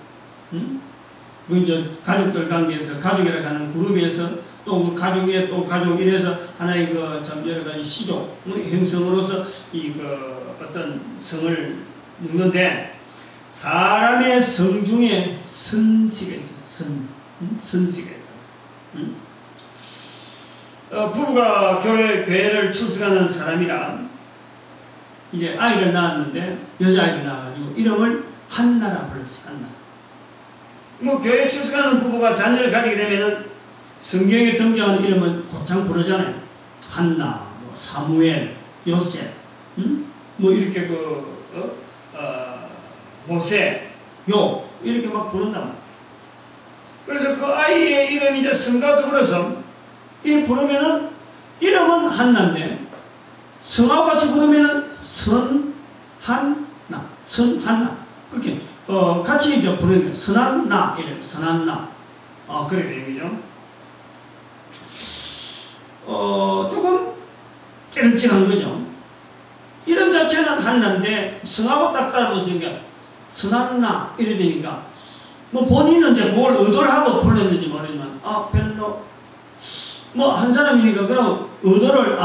그 이제 가족들 관계에서, 가족이라고 하는 그룹에서 또 그 가족 위에 또 가족 이래서 하나의 그 참 여러 가지 시족, 형성으로서 이 그 어떤 성을 묶는데 사람의 성 중에 선지가 있어요, 선지가 있다. 부부가 교회를 출석하는 사람이라 이제 아이를 낳았는데 여자아이를 낳아가지고 이름을 한나라 불렀어요. 한나. 교회에 출석하는 부부가 자녀를 가지게 되면은 성경에 등장하는 이름은 곧장 부르잖아요. 한나, 사무엘, 요셉, 이렇게 모세, 요 이렇게 막 부른단 말이에요. 그래서 그 아이의 이름이 이제 성과 더불어서 이 부르면은 이름은 한나인데 성하고 같이 부르면은 선한나 그렇게 같이 이제 부르는 거예요. 선한나 이래 선한나 그래 얘기죠. 조금 깨름직한 거죠. 이름 자체는 한나인데 성하고 딱 따라붙으니까 선한나 이래 되니까 본인은 이제 그걸 의도를 하고 불렀는지 모르지만 별로 한 사람이니까 그럼 의도를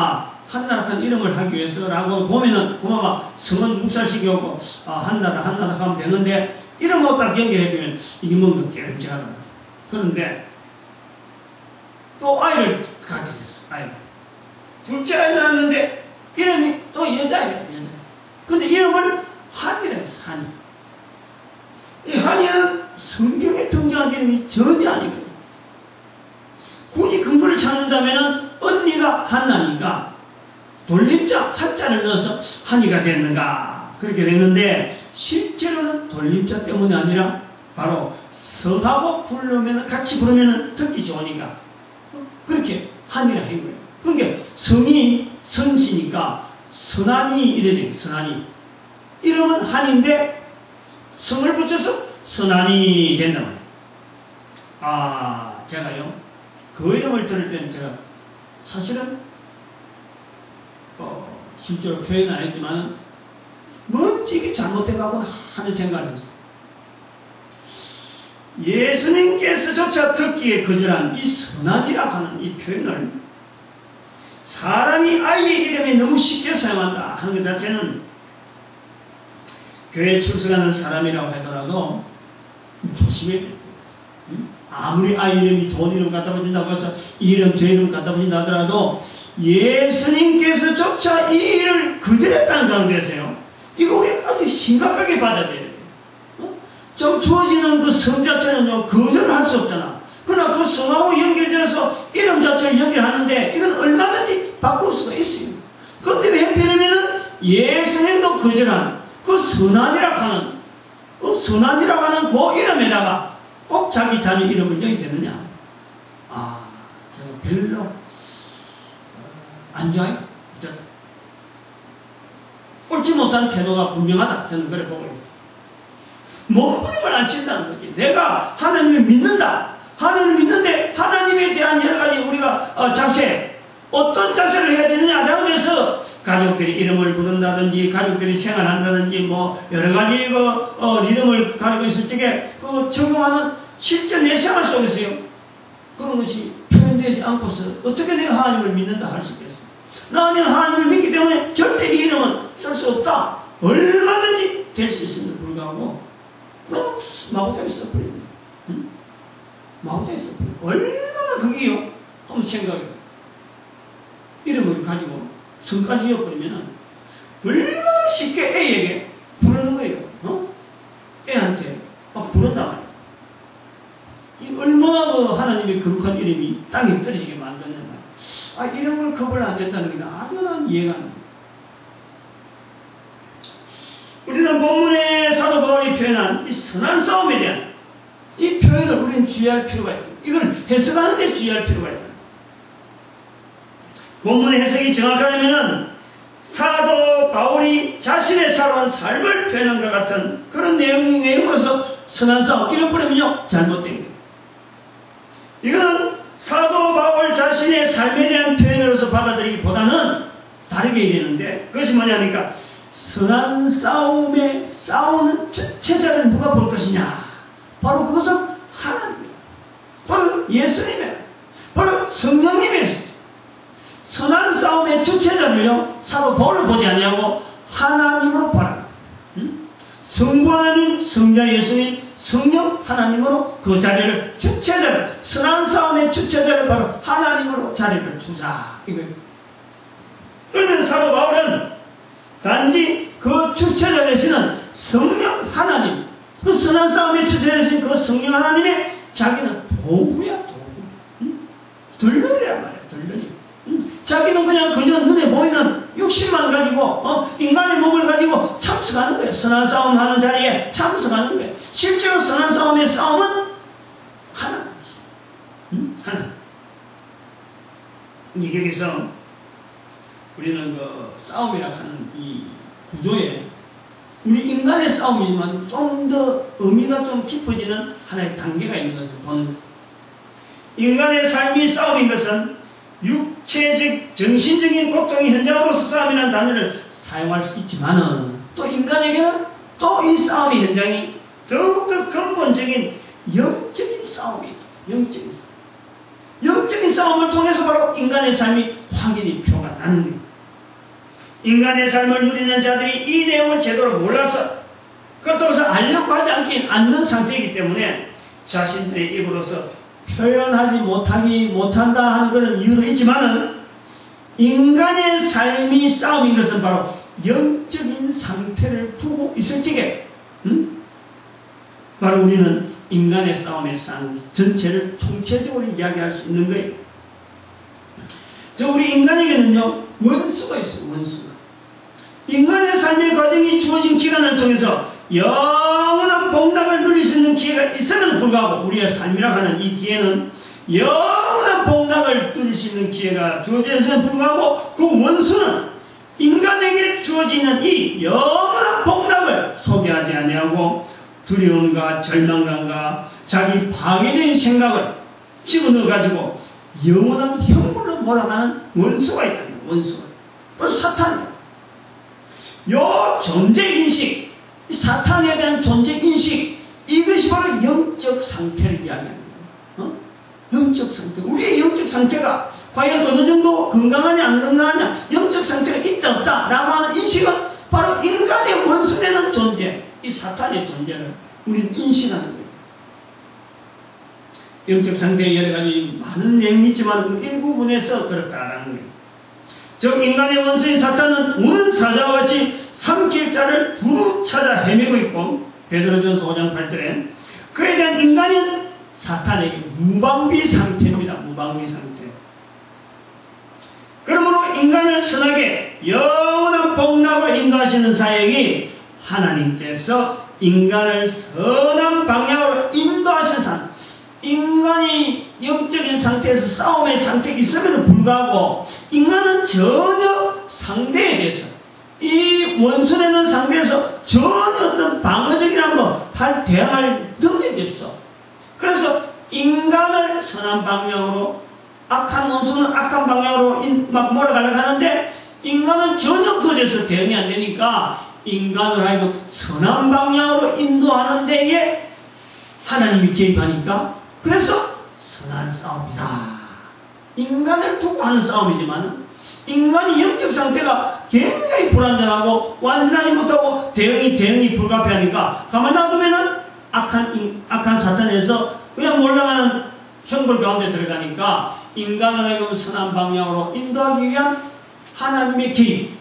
한나라는 이름을 하기 위해서라고 보면은 그만 성은 묵살시키고 한나라 하면 되는데 이름하고 딱 연결해보면 이게 뭔가 깨름직하다. 그런데 또 아이를 갖게 됐어. 아이를 둘째 아이를 낳았는데 이름이 또 여자예요. 근데 이름을 한이라고 했어. 한이. 이 한이는 성경에 등장한 이름이 전혀 아니거든요. 굳이 근거를 찾는다면 언니가 한나니까 돌림자 한자를 넣어서 한이가 됐는가 그렇게 됐는데 실제로는 돌림자 때문이 아니라 바로 성하고 부르면 같이 부르면 듣기 좋으니까 그렇게 한이라 한 거예요. 그러니까 성이 선시니까 선한이 이래 돼요. 선한이 이름은 한인데 성을 붙여서 선한이 된단 말이에요. 제가요 그 이름을 들을 때는 제가 사실은 실제로 표현은 안 했지만 뭔지 이게 잘못돼가구나 하는 생각을 했어요. 예수님께서조차 듣기에 거절한 이 선한이라고 하는 이 표현을 사람이 아이의 이름에 너무 쉽게 사용한다 하는 것 자체는 교회에 출석하는 사람이라고 하더라도 조심해야 돼요. 아무리 아이 이름이 좋은 이름 갖다 붙인다고 해서 이 이름 저 이름 갖다 붙인다 하더라도 예수님께서조차 이 일을 거절했다는 가운데서요. 이거 우리 아주 심각하게 받아들여야 돼요. 좀 주어지는 그 성 자체는요 거절할 수 없잖아. 그러나 그 성하고 연결돼서 이름 자체를 연결하는 이건 얼마든지 바꿀 수가 있어요. 그런데 왜 하필이면은 예수님도 거절한 그 선한이라고 하는 선한이라고 하는 그 이름에다가 꼭 자기 자녀 이름을 넣어야 되느냐? 제가 별로 안 좋아요. 옳지 못한 태도가 분명하다. 저는 그래 보고 있어요. 몸부림을 안 친다는 거지. 내가 하나님을 믿는다. 하나님을 믿는데 하나님에 대한 여러 가지 우리가 자세, 어떤 자세를 해야 되느냐에 대해서 가족들이 이름을 부른다든지 가족들이 생활한다든지 뭐 여러가지 리듬을 가지고 있을 적에 적용하는 실제 내 생활 속에서요 그런 것이 표현되지 않고서 어떻게 내가 하나님을 믿는다 할 수 있겠어? 나는 하나님을 믿기 때문에 절대 이 이름은 쓸 수 없다. 얼마든지 될 수 있음에도 불구하고 너무 마구잡이 써버립니다. 응? 마구잡이 써버립니다. 얼마나 그게요? 한번 생각해요. 이름을 가지고 성까지 이어버리면 얼마나 쉽게 애에게 부르는 거예요. 애한테 막 부른단 말이에요. 이 얼마나 하나님의 거룩한 이름이 땅에 떨어지게 만드는 말이에요. 이런 걸 거부를 안 된다는 게 아주 난 이해가 안 됩니다. 우리는 본문에 사도 바울이 표현한 이 선한 싸움에 대한 이 표현을 우리는 주의할 필요가 있다. 이걸 해석하는 데 주의할 필요가 있다. 본문의 해석이 정확하려면 사도 바울이 자신의 살아온 삶을 표현한 것 같은 그런 내용으로서 선한 싸움 이런 버리면요 잘못된 거예요. 이거는 사도 바울 자신의 삶에 대한 표현으로서 받아들이기보다는 다르게 얘기하는데 그것이 뭐냐니까 선한 싸움에 싸우는 주체자를 누가 볼 것이냐 바로 그것은 하나님이에요. 바로 예수님이에요. 바로 성령님이에요. 선한 싸움의 주체자를요 사도 바울로 보지 아니하고 하나님으로 바랍니다. 성부 하나님, 성자 예수님, 성령 하나님으로 그 자리를 주체자를 선한 싸움의 주체자를 바로 하나님으로 자리를 주자 이거예요. 그러면 사도 바울은 단지 그 주체자 되시는 성령 하나님 그 선한 싸움의 주체자 되신 그 성령 하나님의 자기는 도구야 도구. 덜러리란 말이야 덜러리. 자기는 그냥 그저 눈에 보이는 욕심만 가지고 인간의 몸을 가지고 참석하는 거예요. 선한 싸움 하는 자리에 참석하는 거예요. 실제로 선한 싸움의 싸움은 하나님이죠. 하나님. 여기서 우리는 그 싸움이라 하는 이 구조에 우리 인간의 싸움이지만 좀 더 의미가 좀 깊어지는 하나의 단계가 있는 것을 보는 거예요. 인간의 삶이 싸움인 것은 육체적, 정신적인 고통의 현장으로서 싸움이라는 단어를 사용할 수 있지만은 또 인간에게는 또 이 싸움의 현장이 더욱더 근본적인 영적인 싸움이 있다. 영적인 싸움. 영적인 싸움을 통해서 바로 인간의 삶이 확연히 표가 나는 거예요. 인간의 삶을 누리는 자들이 이 내용을 제대로 몰라서 그렇다고 해서 알려고 하지 않는 상태이기 때문에 자신들의 입으로서 표현하지 못한다 하는 그런 이유도 있지만은 인간의 삶이 싸움인 것은 바로 영적인 상태를 두고 있을 적에 바로 우리는 인간의 싸움의 싸움 전체를 총체적으로 이야기할 수 있는 거예요. 우리 인간에게는요 원수가 있어요. 원수가. 인간의 삶의 과정이 주어진 기간을 통해서 영원한 복락을 누릴 수 있는 기회가 있음에도 불구하고 우리의 삶이라 하는 이 기회는 영원한 복락을 누릴 수 있는 기회가 주어졌음에도 불구하고 그 원수는 인간에게 주어지는 이 영원한 복락을 소개하지 아니하고 두려움과 절망감과 자기 파괴적인 생각을 집어넣어가지고 영원한 형벌로 몰아가는 원수가 있다는 거예요. 원수가. 바로 사탄이에요. 요 존재인식 사탄에 대한 존재인식 이것이 바로 영적 상태를 이야기하는 거예요. 영적 상태. 우리의 영적 상태가 과연 어느 정도 건강하냐 안 건강하냐 영적 상태가 있다 없다 라고 하는 인식은 바로 인간의 원수되는 존재 이 사탄의 존재를 우리는 인식하는 거예요. 영적 상태에 여러가지 많은 내용이 있지만 그 일부분에서 그렇다라는 거예요. 즉 인간의 원수인 사탄은 우는 사자와 같이 삼킬 자를 두루 찾아 헤매고 있고 베드로전서 5장 8절에 그에 대한 인간은 사탄에게 무방비 상태입니다. 무방비 상태. 그러므로 인간을 선하게 영원한 복락을 인도하시는 사역이 하나님께서 인간을 선한 방향으로 인도하시는 사람. 인간이 영적인 상태에서 싸움의 상태가 있음에도 불구하고 인간은 전혀 상대에 대해서 이 원수되는 상대에서 전혀 어떤 방어적이란 대항할 능력이 없어. 그래서 인간을 선한 방향으로 악한 원수는 악한 방향으로 막 몰아가려고 하는데 인간은 전혀 그에 대해서 대응이 안 되니까 인간을 하여금 선한 방향으로 인도하는 데에 하나님이 개입하니까 그래서 선한 싸움이다. 인간을 두고 하는 싸움이지만 인간이 영적 상태가 굉장히 불안전하고 완전하지 못하고 대응이 불가피하니까 가만히 놔두면은 악한 사탄에서 그냥 몰라가는 형벌 가운데 들어가니까 인간을 하여금 선한 방향으로 인도하기 위한 하나님의 개입.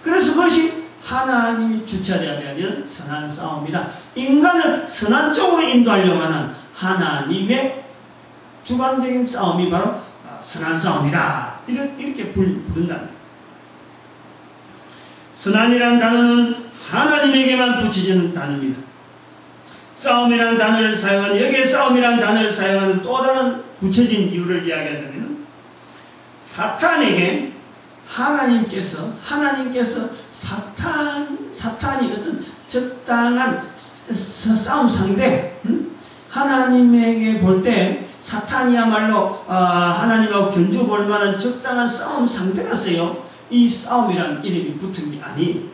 그래서 그것이 하나님이 주체되어야 되는 선한 싸움이다. 인간을 선한 쪽으로 인도하려고 하는 하나님의 주관적인 싸움이 바로 선한 싸움이다. 이렇게 부른다. 선한이라는 단어는 하나님에게만 붙여지는 단어입니다. 싸움이라는 단어를 사용하는, 여기에 싸움이라는 단어를 사용하는 또 다른 붙여진 이유를 이야기하자면 사탄에게 하나님께서 사탄이 어떤 적당한 싸움 상대, 하나님에게 볼 때 사탄이야말로 하나님하고 견주 볼 만한 적당한 싸움 상대였어요. 이 싸움이란 이름이 붙은 게 아니.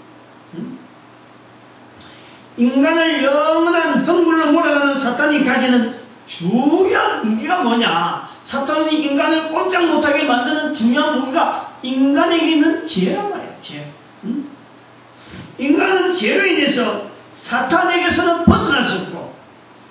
인간을 영원한 형벌로 몰아가는 사탄이 가지는 중요한 무기가 뭐냐? 사탄이 인간을 꼼짝 못하게 만드는 중요한 무기가 인간에게 있는 죄란 말이에요. 죄. 인간은 죄로 인해서 사탄에게서는 벗어날 수 없고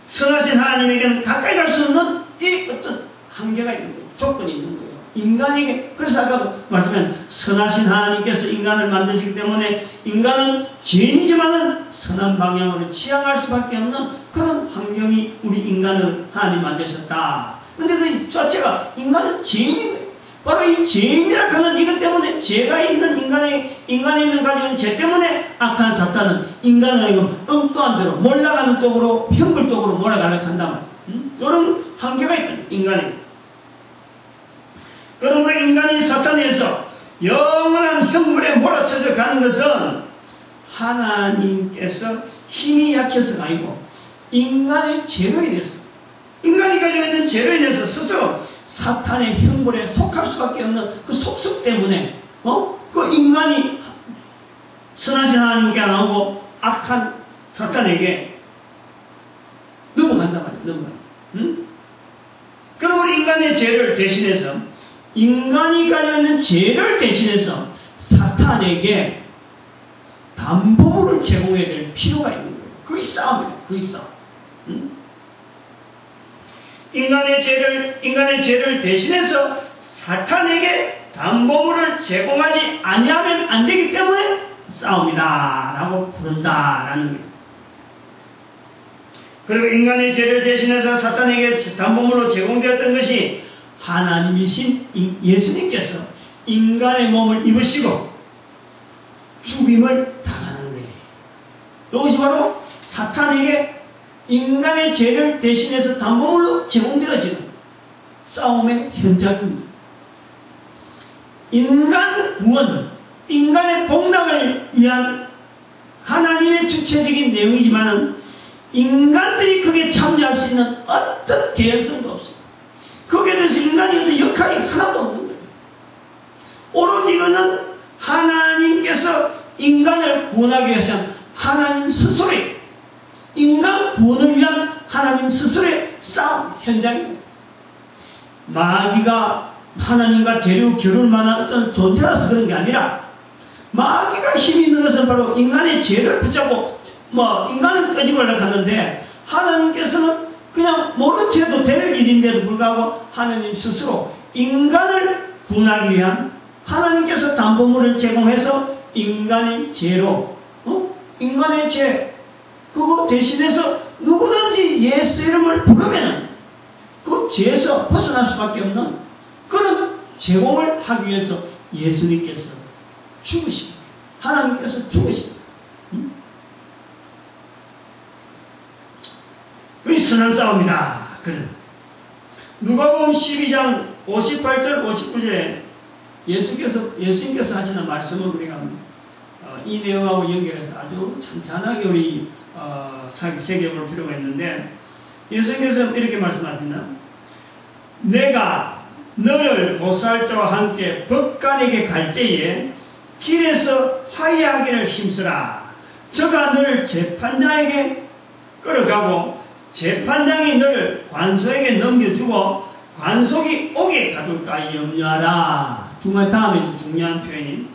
선하신 하나님에게는 가까이 갈 수 없는 이 어떤 한계가 있는 거예요. 조건이 있는 거예요. 인간에게. 그래서 아까 말하면 선하신 하나님께서 인간을 만드시기 때문에 인간은 죄인이지만은 선한 방향으로 지향할 수밖에 없는 그런 환경이 우리 인간을 하나님 만드셨다. 근데 그 자체가 인간은 죄인인 거예요. 바로 이 죄인이라 하는 이것 때문에 죄가 있는 인간에 있는 가지고 죄 때문에 악한 사탄은 인간을 엉뚱한 대로 몰아가는 쪽으로 형벌 쪽으로 몰아가려고 한단 말이에요. 이런 한계가 있다. 인간에. 그러므로 인간이 사탄에서 영원한 형벌에 몰아쳐져 가는 것은 하나님께서 힘이 약해서가 아니고 인간의 죄로 인해서, 인간이 가지고 있는 죄로 인해서 스스로 사탄의 형벌에 속할 수밖에 없는 그 속성 때문에 그 인간이 선하신 하나님께 안 나오고 악한 사탄에게 넘어간단 말이에요. 넘어가요. 그러므로 인간의 죄를 대신해서, 인간이 가지고 있는 죄를 대신해서 사탄에게 담보물을 제공해야 될 필요가 있는 거예요. 그게 싸움이에요. 그게 싸움. 인간의 죄를 대신해서 사탄에게 담보물을 제공하지 아니하면 안 되기 때문에 싸움이다라고 부른다라는 거예요. 그리고 인간의 죄를 대신해서 사탄에게 담보물로 제공되었던 것이 하나님이신 예수님께서 인간의 몸을 입으시고 죽임을 당하는 거예요. 이것이 바로 사탄에게 인간의 죄를 대신해서 담보물로 제공되어지는 싸움의 현장입니다. 인간 구원, 인간의 복락을 위한 하나님의 주체적인 내용이지만 인간들이 그게 참여할 수 있는 어떤 개연성도 없습니다. 거기에 대해서 인간이 어떤 역할이 하나도 없는 거예요. 오로지 이거는 하나님께서 인간을 구원하기 위해서 하나님 스스로의, 인간 구원을 위한 하나님 스스로의 싸움 현장입니다. 마귀가 하나님과 대류 겨룰 만한 어떤 존재라서 그런 게 아니라 마귀가 힘이 있는 것은 바로 인간의 죄를 붙잡고 인간은 끄집으려고 하는데 하나님께서는 그냥 모른 채도 될 일인데도 불구하고 하나님 스스로 인간을 구원하기 위한 하나님께서 담보물을 제공해서 인간의 죄로 인간의 죄 그거 대신해서 누구든지 예수 이름을 부르면 그 죄에서 벗어날 수밖에 없는 그런 제공을 하기 위해서 예수님께서 죽으십니다. 하나님께서 죽으십니다. 그게 선한 싸움이다. 그래. 누가복음 12장 58절 59절에 예수님께서 하시는 말씀을 우리가 이 내용하고 연결해서 아주 찬찬하게 우리 새겨볼 필요가 있는데 예수님께서 이렇게 말씀하십니다. 내가 너를 보살자와 함께 법관에게 갈 때에 길에서 화해하기를 힘쓰라. 저가 너를 재판장에게 끌어가고 재판장이 너를 관소에게 넘겨주고 관속이 오게 가둘까 염려하라. 정말 다음에 중요한 표현이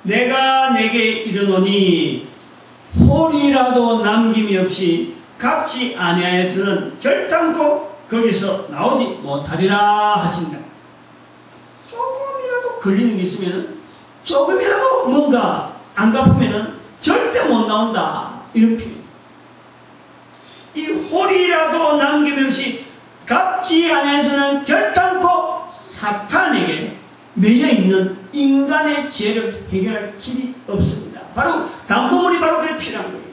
내가 내게 이르노니 홀이라도 남김이 없이 갚지 아니하여서는 결단코 거기서 나오지 못하리라 하신다. 조금이라도 걸리는 게 있으면 조금이라도 뭔가 안 갚으면 절대 못 나온다. 이런 표현. 이 홀이라도 남김없이 갚지 아니하여서는 결단코 사탄에게 매여있는 인간의 죄를 해결할 길이 없습니다. 바로 담보물이 바로 그래 필요한 거예요.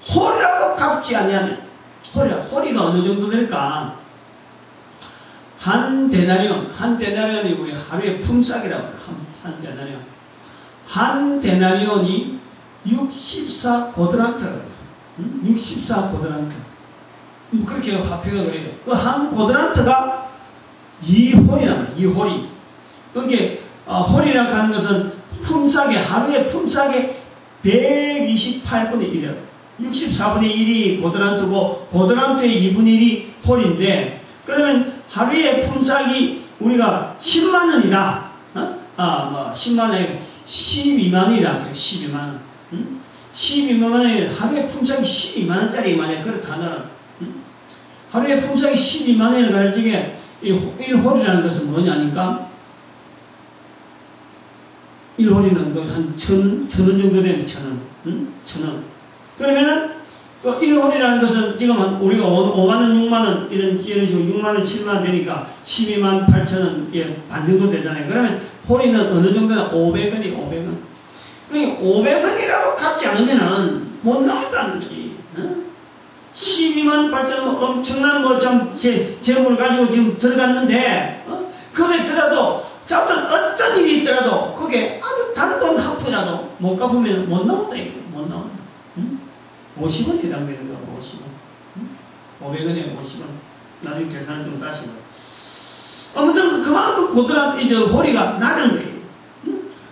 홀이라도 갚지 아니하면 홀이가 어느 정도 될까? 한 데나리온이 우리 하루의 품삯이라고 해요. 한 데나리온이 64고드란트라고 해요. 64고드란트. 그렇게 화폐가 그래요. 그 한 고드란트가 2홀이랍니다. 2홀이. 그게 홀이라고 하는 것은 하루의 품삯의 128분의 1이에요. 64분의 1이 고드란트고 고드란트의 2분의 1이 홀인데, 그러면 하루의 품삯이 우리가 10만원이다. 10만원에 12만원이다. 12만원. 12만원에 하루의 품삯이 12만원짜리 만약 그렇다면 하루의 품삯이 12만원을 갈 적에 1홀이라는 것은 뭐냐니까 1홀이는 한 1,000원 정도 되는 1,000원. 1,000원. 그러면은 그 1홀이라는 것은 지금 우리가 5만원, 6만원 이런 식으로 6만원, 7만원 되니까 12만 8천원 반 정도 되잖아요. 그러면 홀이는 어느 정도나 500원이 500원. 그 500원이라고 갚지 않으면은 못 나온다는 거지. 12만 8천원 엄청난 재물을 가지고 지금 들어갔는데, 그게 들어도 어떤 일이 있더라도 그게 아주 단돈 한 푼이라도 못 갚으면 못 나온다 이거. 못 나온다. 50원 해당되는 거 50원. 500원에 50원. 나중에 계산을 좀 다시고. 아무튼 그만큼 고드란 홀이가 낮은 거예요.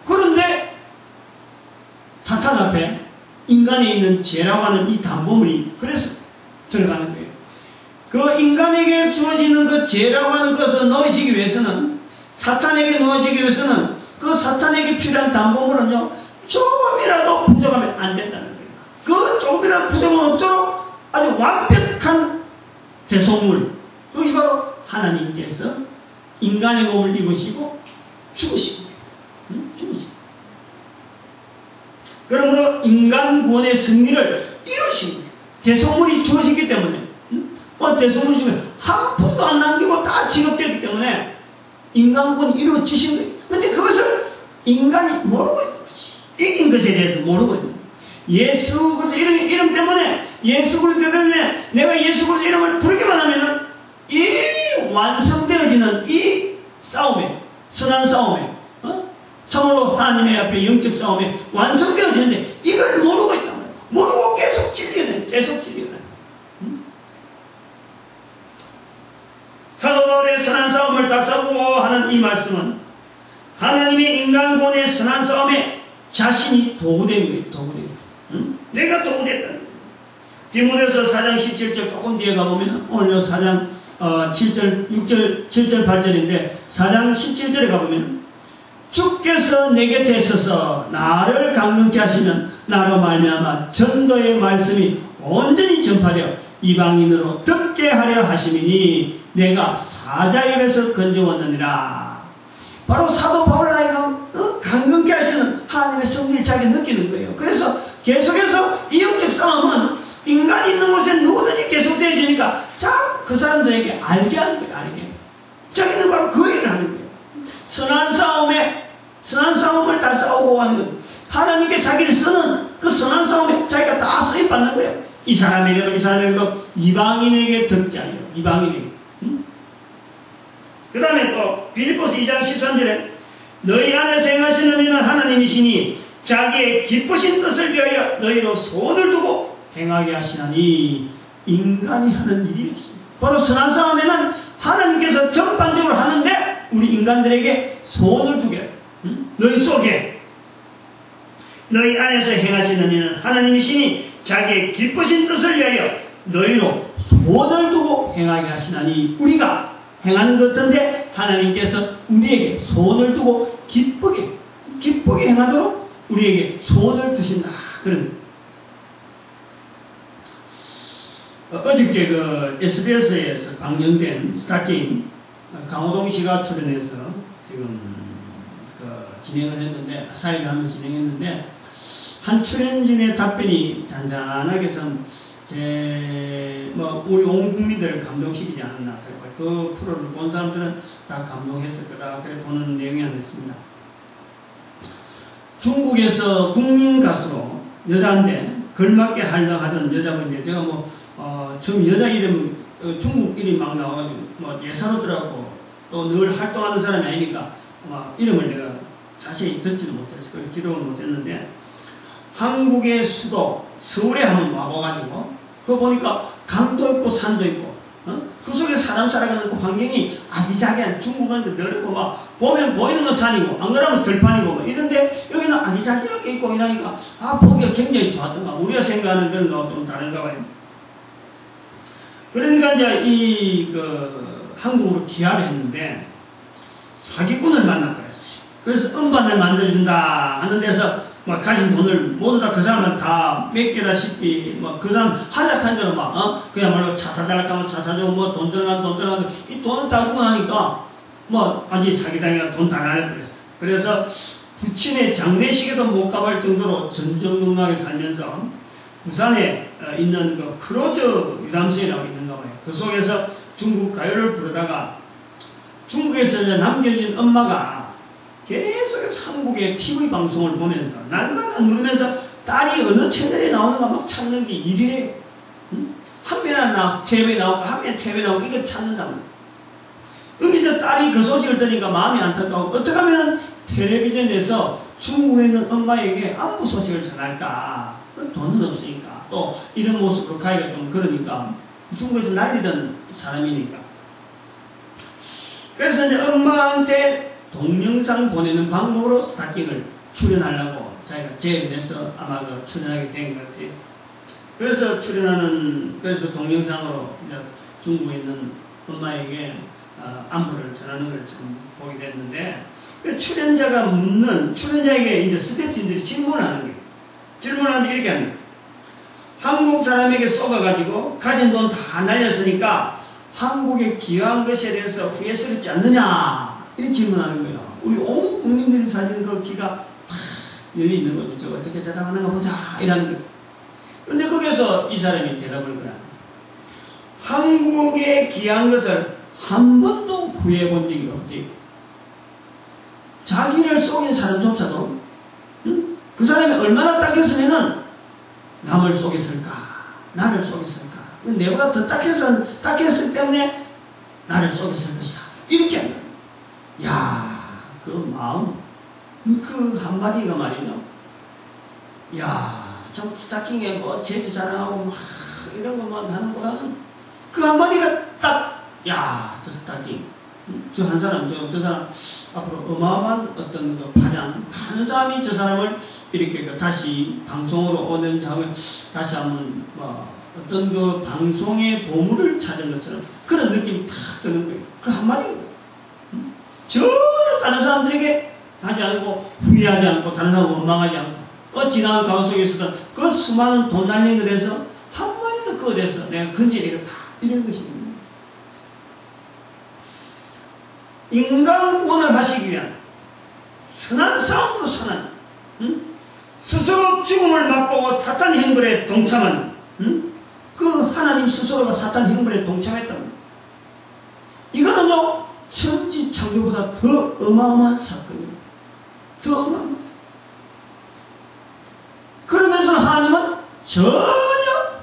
그런데 사탄 앞에 인간에 있는 죄라고 하는 이 담보물이 그래서 들어가는 거예요. 그 인간에게 주어지는 그 죄라고 하는 것을 놓아지기 위해서는, 사탄에게 놓아지기 위해서는 그 사탄에게 필요한 담보물은요, 조금이라도 부족하면 안 된다는 거예요. 그 조금이라도 부족은 없도록 아주 완벽한 대속물, 그것이 바로 하나님께서 인간의 몸을 입으시고 죽으시고, 죽으시고. 그러므로 인간 구원의 승리를 이루신 거예요. 대속물이 주어지기 때문에, 대속물이 주면 한 푼도 안 남기고 다 지급되기 때문에 인간 구원이 이루어지신 거예요. 근데 그것을 인간이 모르고 있는 것이, 이긴 것에 대해서 모르고 있는 거예요. 예수 그리스도 이름 때문에, 예수 그리스도 때문에 내가 예수 그리스도 이름을 부르기만 하면은 이 완성되어지는 이 싸움에, 선한 싸움에, 참으로 하나님의 앞에 영적 싸움에 완성되어지는데 이걸 모르고 있단 말이에요. 모르고 계속 찔리는, 사도 바울의 선한 싸움을 다 싸우고 하는 이 말씀은 하나님의 인간 구원의 선한 싸움에 자신이 도구된 거예요. 도구된 거예요. 내가 도구됐다는 거예요. 디모데서 4장 17절 조금 뒤에 가보면, 오늘 4장 7절, 6절, 7절, 8절인데 4장 17절에 가보면 주께서 내 곁에 있어서 나를 강건케 하시면 나로 말미암아 전도의 말씀이 온전히 전파되어 이방인으로 듣게 하려 하심이니 내가 사자의 입에서 건져왔느니라. 바로 사도 바울을 하여금 강건케 하시는 하나님의 성령을 자기 느끼는 거예요. 그래서 계속해서 이 영적 싸움은 인간이 있는 곳에 누구든지 계속되어지니까 자꾸 그 사람들에게 알게 하는 거예요. 알게. 자기는 바로 그 일을 하는 거예요. 선한 싸움을 다 싸우고 하는 거예요. 하나님께 자기를 쓰는 그 선한 싸움에 자기가 다 쓰임받는 거예요. 이 사람에게도 이방인에게 듣게 하려. 이방인에게. 그 다음에 또 빌립보서 2장 13절에 너희 안에서 행하시는 이는 하나님이시니 자기의 기쁘신 뜻을 위하여 너희로 소원을 두고 행하게 하시나니 인간이 하는 일이 없습니다. 바로 선한 싸움에는 하나님께서 전반적으로 하는데 우리 인간들에게 소원을 두게, 너희 속에 너희 안에서 행하시는 이는 하나님이시니 자기의 기쁘신 뜻을 위하여 너희로 손을 두고 행하게 하시나니 우리가 행하는 것 같은데 하나님께서 우리에게 손을 두고 기쁘게 행하도록 우리에게 손을 두신다. 그런 어저께 그 SBS에서 방영된 스타킹 강호동 씨가 출연해서 지금 진행을 했는데 사회를 하면서 진행했는데 한 출연진의 답변이 잔잔하게 좀 우리 온 국민들을 감동시키지 않았나. 그 프로를 본 사람들은 다 감동했을 거다. 그래 보는 내용이 아니었습니다. 중국에서 국민 가수로 여자인데 걸맞게 활동하던 여자분인데 제가 처음 여자 이름 중국 이름 막 나와가지고 예사로더라고 또 늘 활동하는 사람이 아니니까 이름을 내가 자세히 듣지도 못했어. 그래서 기록을 못했는데 한국의 수도 서울에 한번 와봐가지고 그거 보니까 강도 있고 산도 있고 그 속에 사람 살아가는 그 환경이 아기자기한 중국은 너르고 막 보면 보이는 건 산이고 안 그러면 들판이고 막 이런데 여기는 아기자기하게 있고 이러니까 보기가 굉장히 좋았던가. 우리가 생각하는 그런 거하고 좀 다른가 봐요. 그러니까 이제 한국으로 귀화를 했는데 사기꾼을 만나버렸어요. 그래서 음반을 만들어준다 하는 데서 가진 돈을 모두 다 그 사람은 다 맡기다시피 그 사람 하작한 대로 그야말로 차 사달라고 하면 차 사주고 돈 들어가면 이 돈을 다 주고 나니까 완전히 사기당해가 돈 다 날려버렸어. 그래서 부친의 장례식에도 못 가볼 정도로 전전긍긍하게 살면서 부산에 있는 그 크로즈 유람선이라고 있는가 봐요. 그 속에서 중국 가요를 부르다가 중국에서 이제 남겨진 엄마가 계속해서 한국의 TV 방송을 보면서 날마다 누르면서 딸이 어느 채널에 나오는가 막 찾는 게 일이래요. 한 배나 TV에 나오고 한 배나 TV에 나오고 이걸 찾는다고. 여기 이제 딸이 그 소식을 들으니까 마음이 안타까워. 어떻게 하면 텔레비전에서 중국에 있는 엄마에게 안부 소식을 전할까? 돈은 없으니까. 또 이런 모습으로 가기가 좀 그러니까. 중국에서 날리던 사람이니까. 그래서 이제 엄마한테 동영상 보내는 방법으로 스타킹을 출연하려고 자기가 제안을 해서 아마 출연하게 된 것 같아요. 그래서 동영상으로 이제 중국에 있는 엄마에게 안부를 전하는 걸 좀 보게 됐는데, 출연자에게 이제 스태프진들이 질문하는 거예요. 질문하는데 이렇게 합니다. 한국 사람에게 쏘가가지고 가진 돈 다 날렸으니까 한국에 귀화한 것에 대해서 후회스럽지 않느냐? 이렇게 질문하는 거예요. 우리 온 국민들이 사실 그 귀가 다 열려 있는 거죠. 저거 어떻게 대답하는가 보자. 이라는 거예요. 근데 거기서 이 사람이 대답을 거야. 한국에 귀한 것을 한 번도 후회해 본 적이 없지. 자기를 속인 사람조차도 그 사람이 얼마나 딱했으면은 남을 속였을까? 나를 속였을까? 내보다 더 딱했을 때문에 나를 속였을 것이다. 이렇게 합니다. 야, 그 마음, 그 한마디가 말이죠. 야, 저 스타킹에 재주 자랑하고 이런 것만 하는보다는 그 한마디가 딱, 야, 저 스타킹. 저 한 사람, 저 사람, 앞으로 어마어마한 어떤 그 파장, 많은 사람이 저 사람을 이렇게 다시 방송으로 오는지 하면 다시 한번 어떤 그 방송의 보물을 찾은 것처럼 그런 느낌이 탁 드는 거예요. 그 한마디인 거예요. 전혀 다른 사람들에게 하지 않고 후회하지 않고 다른 사람 원망하지 않고 지나간 가운 속에 있었던 그 수많은 돈 날린 것에서 한마디도 그거 돼서 내가 건져내겠다 이런 것입니다. 인간 구원을 하시기 위한 선한 싸움으로 선한 스스로 죽음을 맛보고 사탄 형벌에 동참한 그 하나님 스스로가 사탄 형벌에 동참했답니다. 이거는요 천지 창조보다 더 어마어마한 사건입니다. 더 어마어마한 사건. 그러면서 하나님은 전혀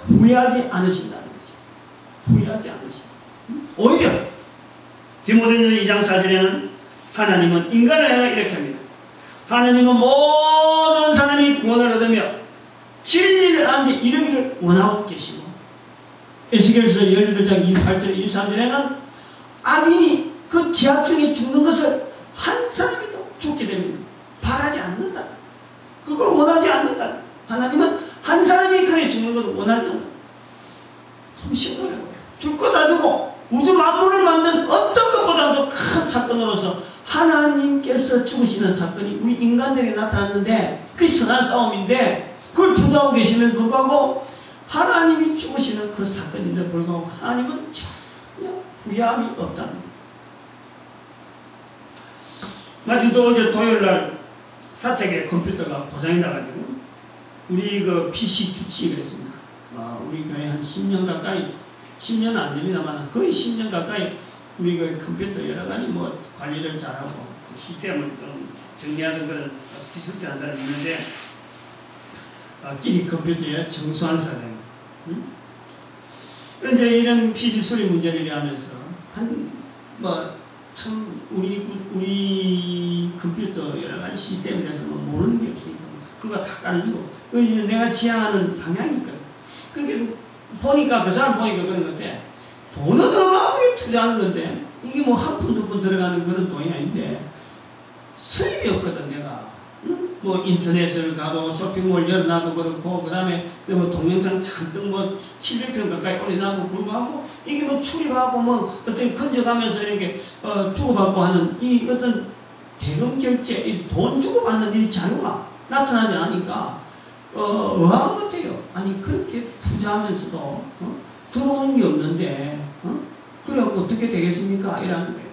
후회하지 않으신다는 거죠. 후회하지 않으신다. 오히려 디모데전서 2장 4절에는 하나님은 인간을 향해 이렇게 합니다. 하나님은 모든 사람이 구원을 얻으며 진리를 아는 데 이르기를 원하고 계시고, 에스겔서 18장 28절 23절에는 악인이 그 죄악 중에 죽는 것을 한 사람이도 죽게 됩니다. 바라지 않는다. 그걸 원하지 않는다. 나죠? 좀 신기해요. 줄 거 다 주고 우주 만물을 만든 어떤 것보다도 큰 사건으로서 하나님께서 죽으시는 사건이 우리 인간들이 나타났는데 그게 선한 싸움인데 그걸 주도하고 계심에도 불구하고 하나님이 죽으시는 그 사건인데 불구하고 하나님은 전혀 후회함이 없다는 거예요. 마침도 어제 토요일날 사택에 컴퓨터가 고장이 나가지고 우리 그 PC 주치의가 있습니다. 우리 교회 한 10년 가까이 10년 안 됩니다만 거의 10년 가까이 우리 그 컴퓨터 여러 가지 뭐 관리를 잘하고 시스템을 좀 정리하는 그런 기술자 한다는 있는데 끼리 컴퓨터에 정수한 사람. 그런데 이런 PC 수리 문제를 하면서 참 우리 컴퓨터 여러 가지 시스템에 대해서 모르는 게 없으니까 그거 다 깔아주고 그게 내가 지향하는 방향이니까 그게 보니까 그 사람 보니까 그런 건데 돈은 어마어마하게 투자하는 건데 이게 뭐 한 푼 두 푼 들어가는 그런 돈이 아닌데 수입이 없거든 내가. 뭐 인터넷을 가도 쇼핑몰 열어놔도 그렇고 그 다음에 뭐 동영상 잔뜩 뭐 700편 가까이 올려놔도 불구하고 이게 뭐 출입하고 뭐 어떻게 건져가면서 이렇게 주고받고 하는 이 어떤 대금 결제 돈 주고받는 이 자료가 나타나지 않으니까 의아한 것 같아요. 아니 그렇게 투자하면서도 들어오는 게 없는데 그래갖고 어떻게 되겠습니까? 이라는 거예요.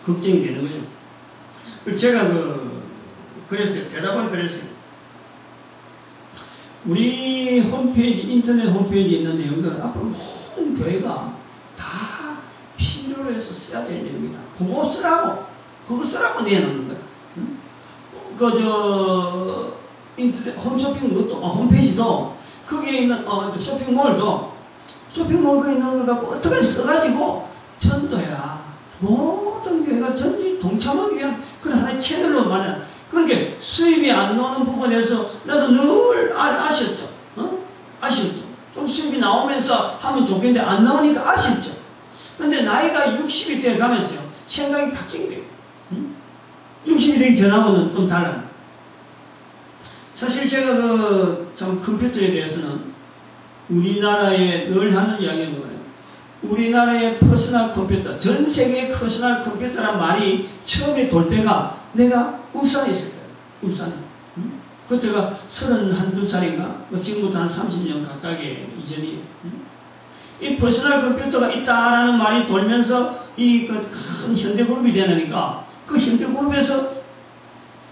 걱정이 되는 거죠. 제가 그랬어요. 대답을 그랬어요. 우리 홈페이지, 인터넷 홈페이지에 있는 내용들 앞으로 모든 교회가 다 필요로 해서 써야 될 내용이다. 그거 쓰라고 내놓는 거야. 인터넷 홈쇼핑 홈페이지도 거기에 있는 쇼핑몰도 쇼핑몰 거에 있는 걸 갖고 어떻게 써가지고 전도해라. 모든 교회가 전지 동참하기 위한 그런 하나의 채널로 말이야. 그러니까 수입이 안 나오는 부분에서 나도 늘 아셨죠? 아셨죠? 좀 수입이 나오면서 하면 좋겠는데 안 나오니까 아쉽죠? 근데 나이가 60이 되어 가면서요, 생각이 바뀐 거예요. 60이 되기 전하고는 좀 달라요. 사실 제가 참 컴퓨터에 대해서는 우리나라에 늘 하는 이야기는 뭐예요? 우리나라의 퍼스널 컴퓨터, 전 세계의 퍼스널 컴퓨터란 말이 처음에 돌 때가 내가 울산에 있을 거예요. 울산에. 그때가 32살인가? 지금부터 한 30년 가까이 이전이. 이 퍼스널 컴퓨터가 있다라는 말이 돌면서 큰 현대그룹이 되니까 그 현대그룹에서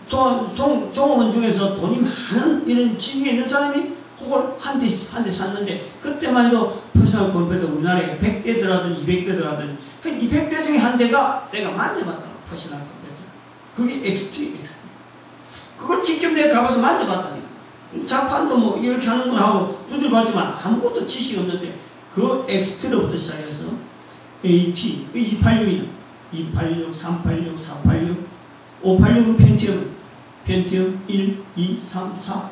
종업원 중에서 돈이 많은 이런 직위에 있는 사람이 그걸 한 대 샀는데 그때만 해도 퍼스널 컴퓨터 우리나라에 100대 들어가든 200대 들어가든 200대 중에 한 대가 내가 만져봤다. 퍼스널 컴퓨터. 그게 XT. 그걸 직접 내가 가봐서 만져봤다니. 자판도 뭐 이렇게 하는구나 하고 두들봤지만 아무것도 지식이 없는데 그 XT로부터 시작해서 AT, 286이냐. 286, 386, 486, 586은 펜티엄 1, 2, 3, 4.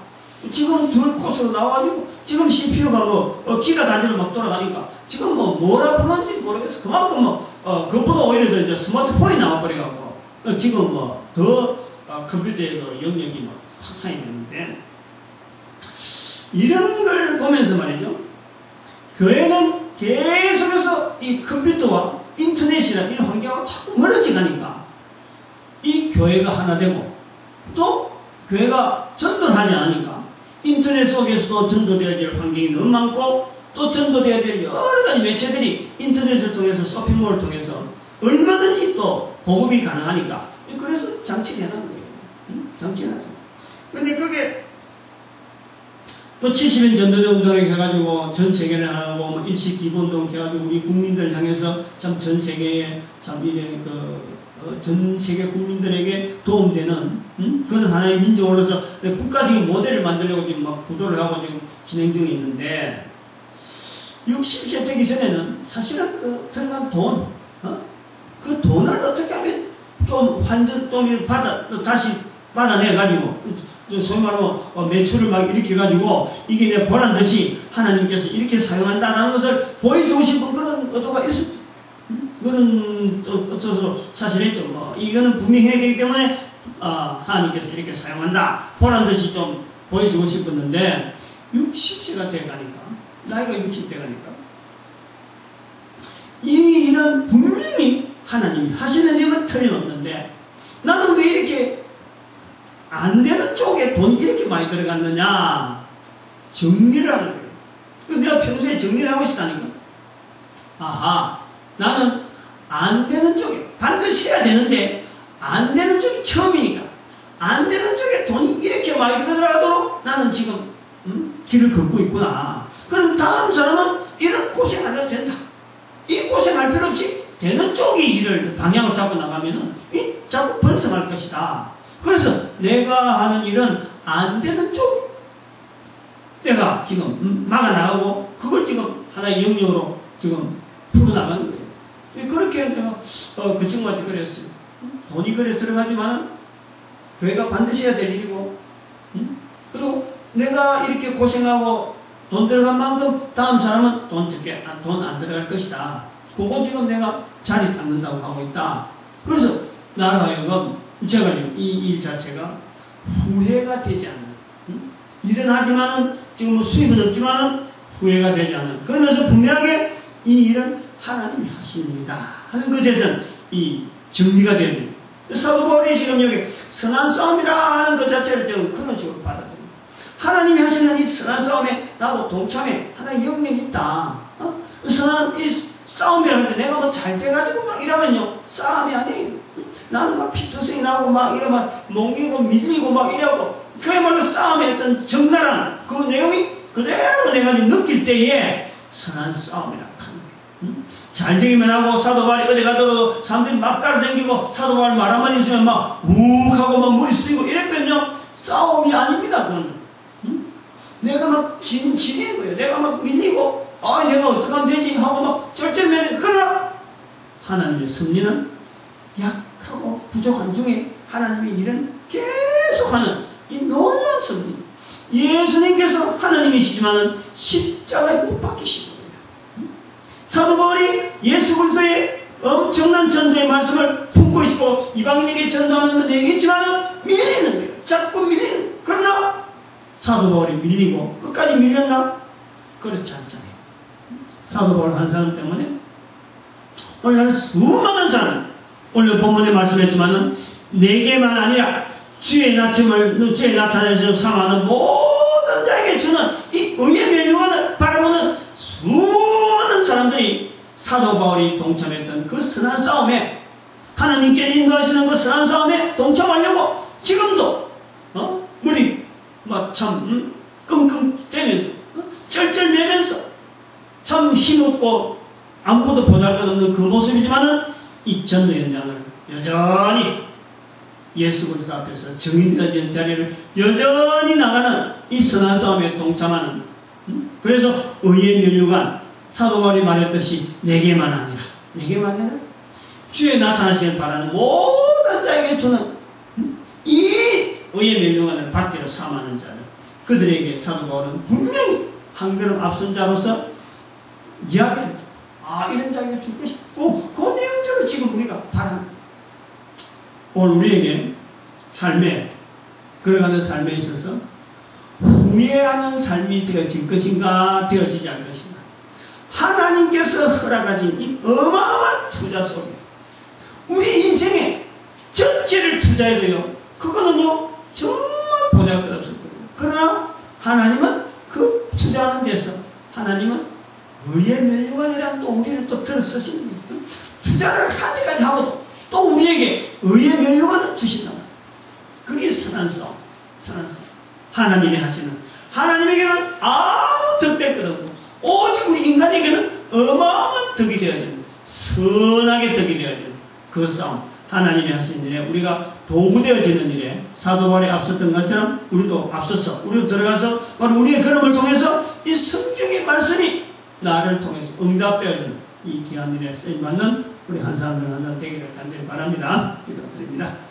지금 덜 코스로 나와가지고 지금 CPU가 기가 단위로 막 돌아가니까 지금 뭐라 부르는지 모르겠어. 그만큼 그것보다 오히려 더 이제 스마트폰이 나와버려갖고 지금 더 컴퓨터의 영역이 확산이 됐는데 이런 걸 보면서 말이죠. 교회는 계속해서 이 컴퓨터와 인터넷이나 이런 환경하고 자꾸 멀어져 가니까 이 교회가 하나 되고 또 교회가 전도를 하지 않으니까 인터넷 속에서도 전도되어야 될 환경이 너무 많고 또 전도되어야 될 여러 가지 매체들이 인터넷을 통해서 쇼핑몰을 통해서 얼마든지 또 보급이 가능하니까 그래서 장치를 해놓은 거예요. 장치를 하죠. 근데 그게 또 70인 전도대 운동을 해가지고 전 세계를 하고 일식 기본운동 해가지고 우리 국민들 향해서 참 전 세계에 참 이래 전 세계 국민들에게 도움되는 그런 하나의 민족으로서 국가적인 모델을 만들려고 지금 막 구도를 하고 지금 진행 중에 있는데 60세 되기 전에는 사실은 들어간 돈, 그 돈을 어떻게 하면 좀 다시 받아내가지고 소위 말하면 매출을 막 이렇게 해가지고 이게 내 보란 듯이 하나님께서 이렇게 사용한다는 것을 보여주고 싶은 그런 의도가 있었죠. 그런 어쩌서 사실했죠. 이거는 분명해야 되기 때문에 하나님께서 이렇게 사용한다 보란 듯이 좀 보여주고 싶었는데 60세가 돼가니까, 나이가 60대 가니까, 이 일은 분명히 하나님이 하시는 일은 틀림없는데, 나는 왜 이렇게 안 되는 쪽에 돈이 이렇게 많이 들어갔느냐? 정리를 하는 거예요. 내가 평소에 정리를 하고 있었다니까. 아하, 나는 안 되는 쪽에, 반드시 해야 되는데, 안 되는 쪽이 처음이니까, 안 되는 쪽에 돈이 이렇게 많이 들어가도 나는 지금, 길을 걷고 있구나. 그럼 다음 사람은 이런 고생 안 해도 된다. 이 고생할 필요 없이 되는 쪽이 일을 방향을 잡고 나가면은, 자꾸 번성할 것이다. 그래서 내가 하는 일은 안 되는 쪽, 내가 지금 막아나가고, 그걸 지금 하나의 영역으로 지금 풀어나가는 거예요. 그렇게 내가 그 친구한테 그랬어요. 돈이 그래 들어가지만 교회가 반드시 해야 될 일이고, 그리고 내가 이렇게 고생하고 돈 들어간 만큼 다음 사람은 돈 안 들어갈 것이다. 그거 지금 내가 자리 닦는다고 하고 있다. 그래서 나로 하여금 제가 이 일 자체가 후회가 되지 않는, 일은 하지만은 지금 뭐 수입은 없지만은 후회가 되지 않는, 그러면서 분명하게 이 일은 하나님이 하십니다 하는 것에서 이 정리가 되는, 사도 바울이 지금 여기 선한 싸움이라 하는 것 자체를 지금 그런 식으로 받아들입니다. 하나님이 하시는 이 선한 싸움에 나도 동참해 하나의 영역이 있다. 선한 이 싸움이라는 게 내가 뭐 잘 돼가지고 막 이러면요, 싸움이 아니에요. 나는 막 피투성이 나고 막 이러면 몽기고 밀리고 막 이러고, 그야말로 싸움의 어떤 적나라한 그 내용이 그대로 내가 느낄 때에 선한 싸움이라 하는 거예요. 잘 되기만 하고 사도 바울이 어디 가도 사람들이 막 따라다니고 사도 바울 말 한마디 있으면 막 우욱하고 막 물이 쓰이고 이랬면요, 싸움이 아닙니다. 그건 내가 막 진인 거예요. 내가 막 밀리고, 내가 어떻게 하면 되지 하고 막 쩔쩔매는, 그러나 하나님의 섭리는 약하고 부족한 중에 하나님의 일은 계속하는 이 놀라운 섭리. 예수님께서 하나님이시지만 십자가에 못 박히신 거예요. 사도 바울이 예수 그리스도의 엄청난 전도의 말씀을 품고 있고 이방인에게 전도하는 건 얘기했지만 밀리는 거예요. 자꾸 밀리는. 그러나 사도 바울이 밀리고 끝까지 밀렸나? 그렇지 않잖아요. 사도 바울 한 사람 때문에 오늘 수많은 사람, 오늘 본문에 말씀했지만은 내게만 아니라 주의 나타내서 상하는 모든 자에게 주는 이 의의 멸류관을 바라보는 수많은 사람들이 사도 바울이 동참했던 그 선한 싸움에, 하나님께 인도하시는 그 선한 싸움에 동참하려고 지금도 물이 막 참 끙끙대면서 쩔쩔매면서 참 힘없고 아무것도 보잘것없는 그 모습이지만은 이 전도 현장을 여전히 예수 그리스도 앞에서 정의되어진 자리를 여전히 나가는 이 선한 싸움에 동참하는, 그래서 의의 멸류관, 사도 바울이 말했듯이 내게만 아니라 주의 나타나시길 바라는 모든 자에게 주는 이 의의 멸류관을 받기로 삼하는 자를, 그들에게 사도 바울은 분명히 한 걸음 앞선 자로서 이야기를 했죠. 이런 자에게 줄 것이다. 그 내용대로 지금 우리가 바랍니다. 오늘 우리에게 걸어가는 삶에 있어서 후회하는 삶이 되어질 것인가, 되어지지 않을 것인가. 하나님께서 허락하신 이 어마어마한 투자 속에 우리 인생의 전체를 투자해도요, 그거는요, 정말 보잘것없을 거예요. 그러나 하나님은 그 투자하는 데서 하나님은 의의 멸류관이라는 또 우리를 또 들어서시는 거예요. 투자를 할 때까지 하고도 또 우리에게 의의 멸류관을 주신다. 그게 선한 싸움. 하나님이 하시는, 하나님에게는 아무 덕될 것 없고 오직 우리 인간에게는 어마어마한 덕이 되어야 됩니다. 선하게 덕이 되어야 됩니다. 그 싸움, 하나님이 하신 일에 우리가 도구되어지는 일에 사도 바울이 앞섰던 것처럼 우리도 앞서서 우리도 들어가서 바로 우리의 걸음을 통해서 이 성경의 말씀이 나를 통해서 응답되어지는 이 귀한 일에 쓰임받는 우리 한 사람들 하나 되기를 간절히 바랍니다. 기도드립니다.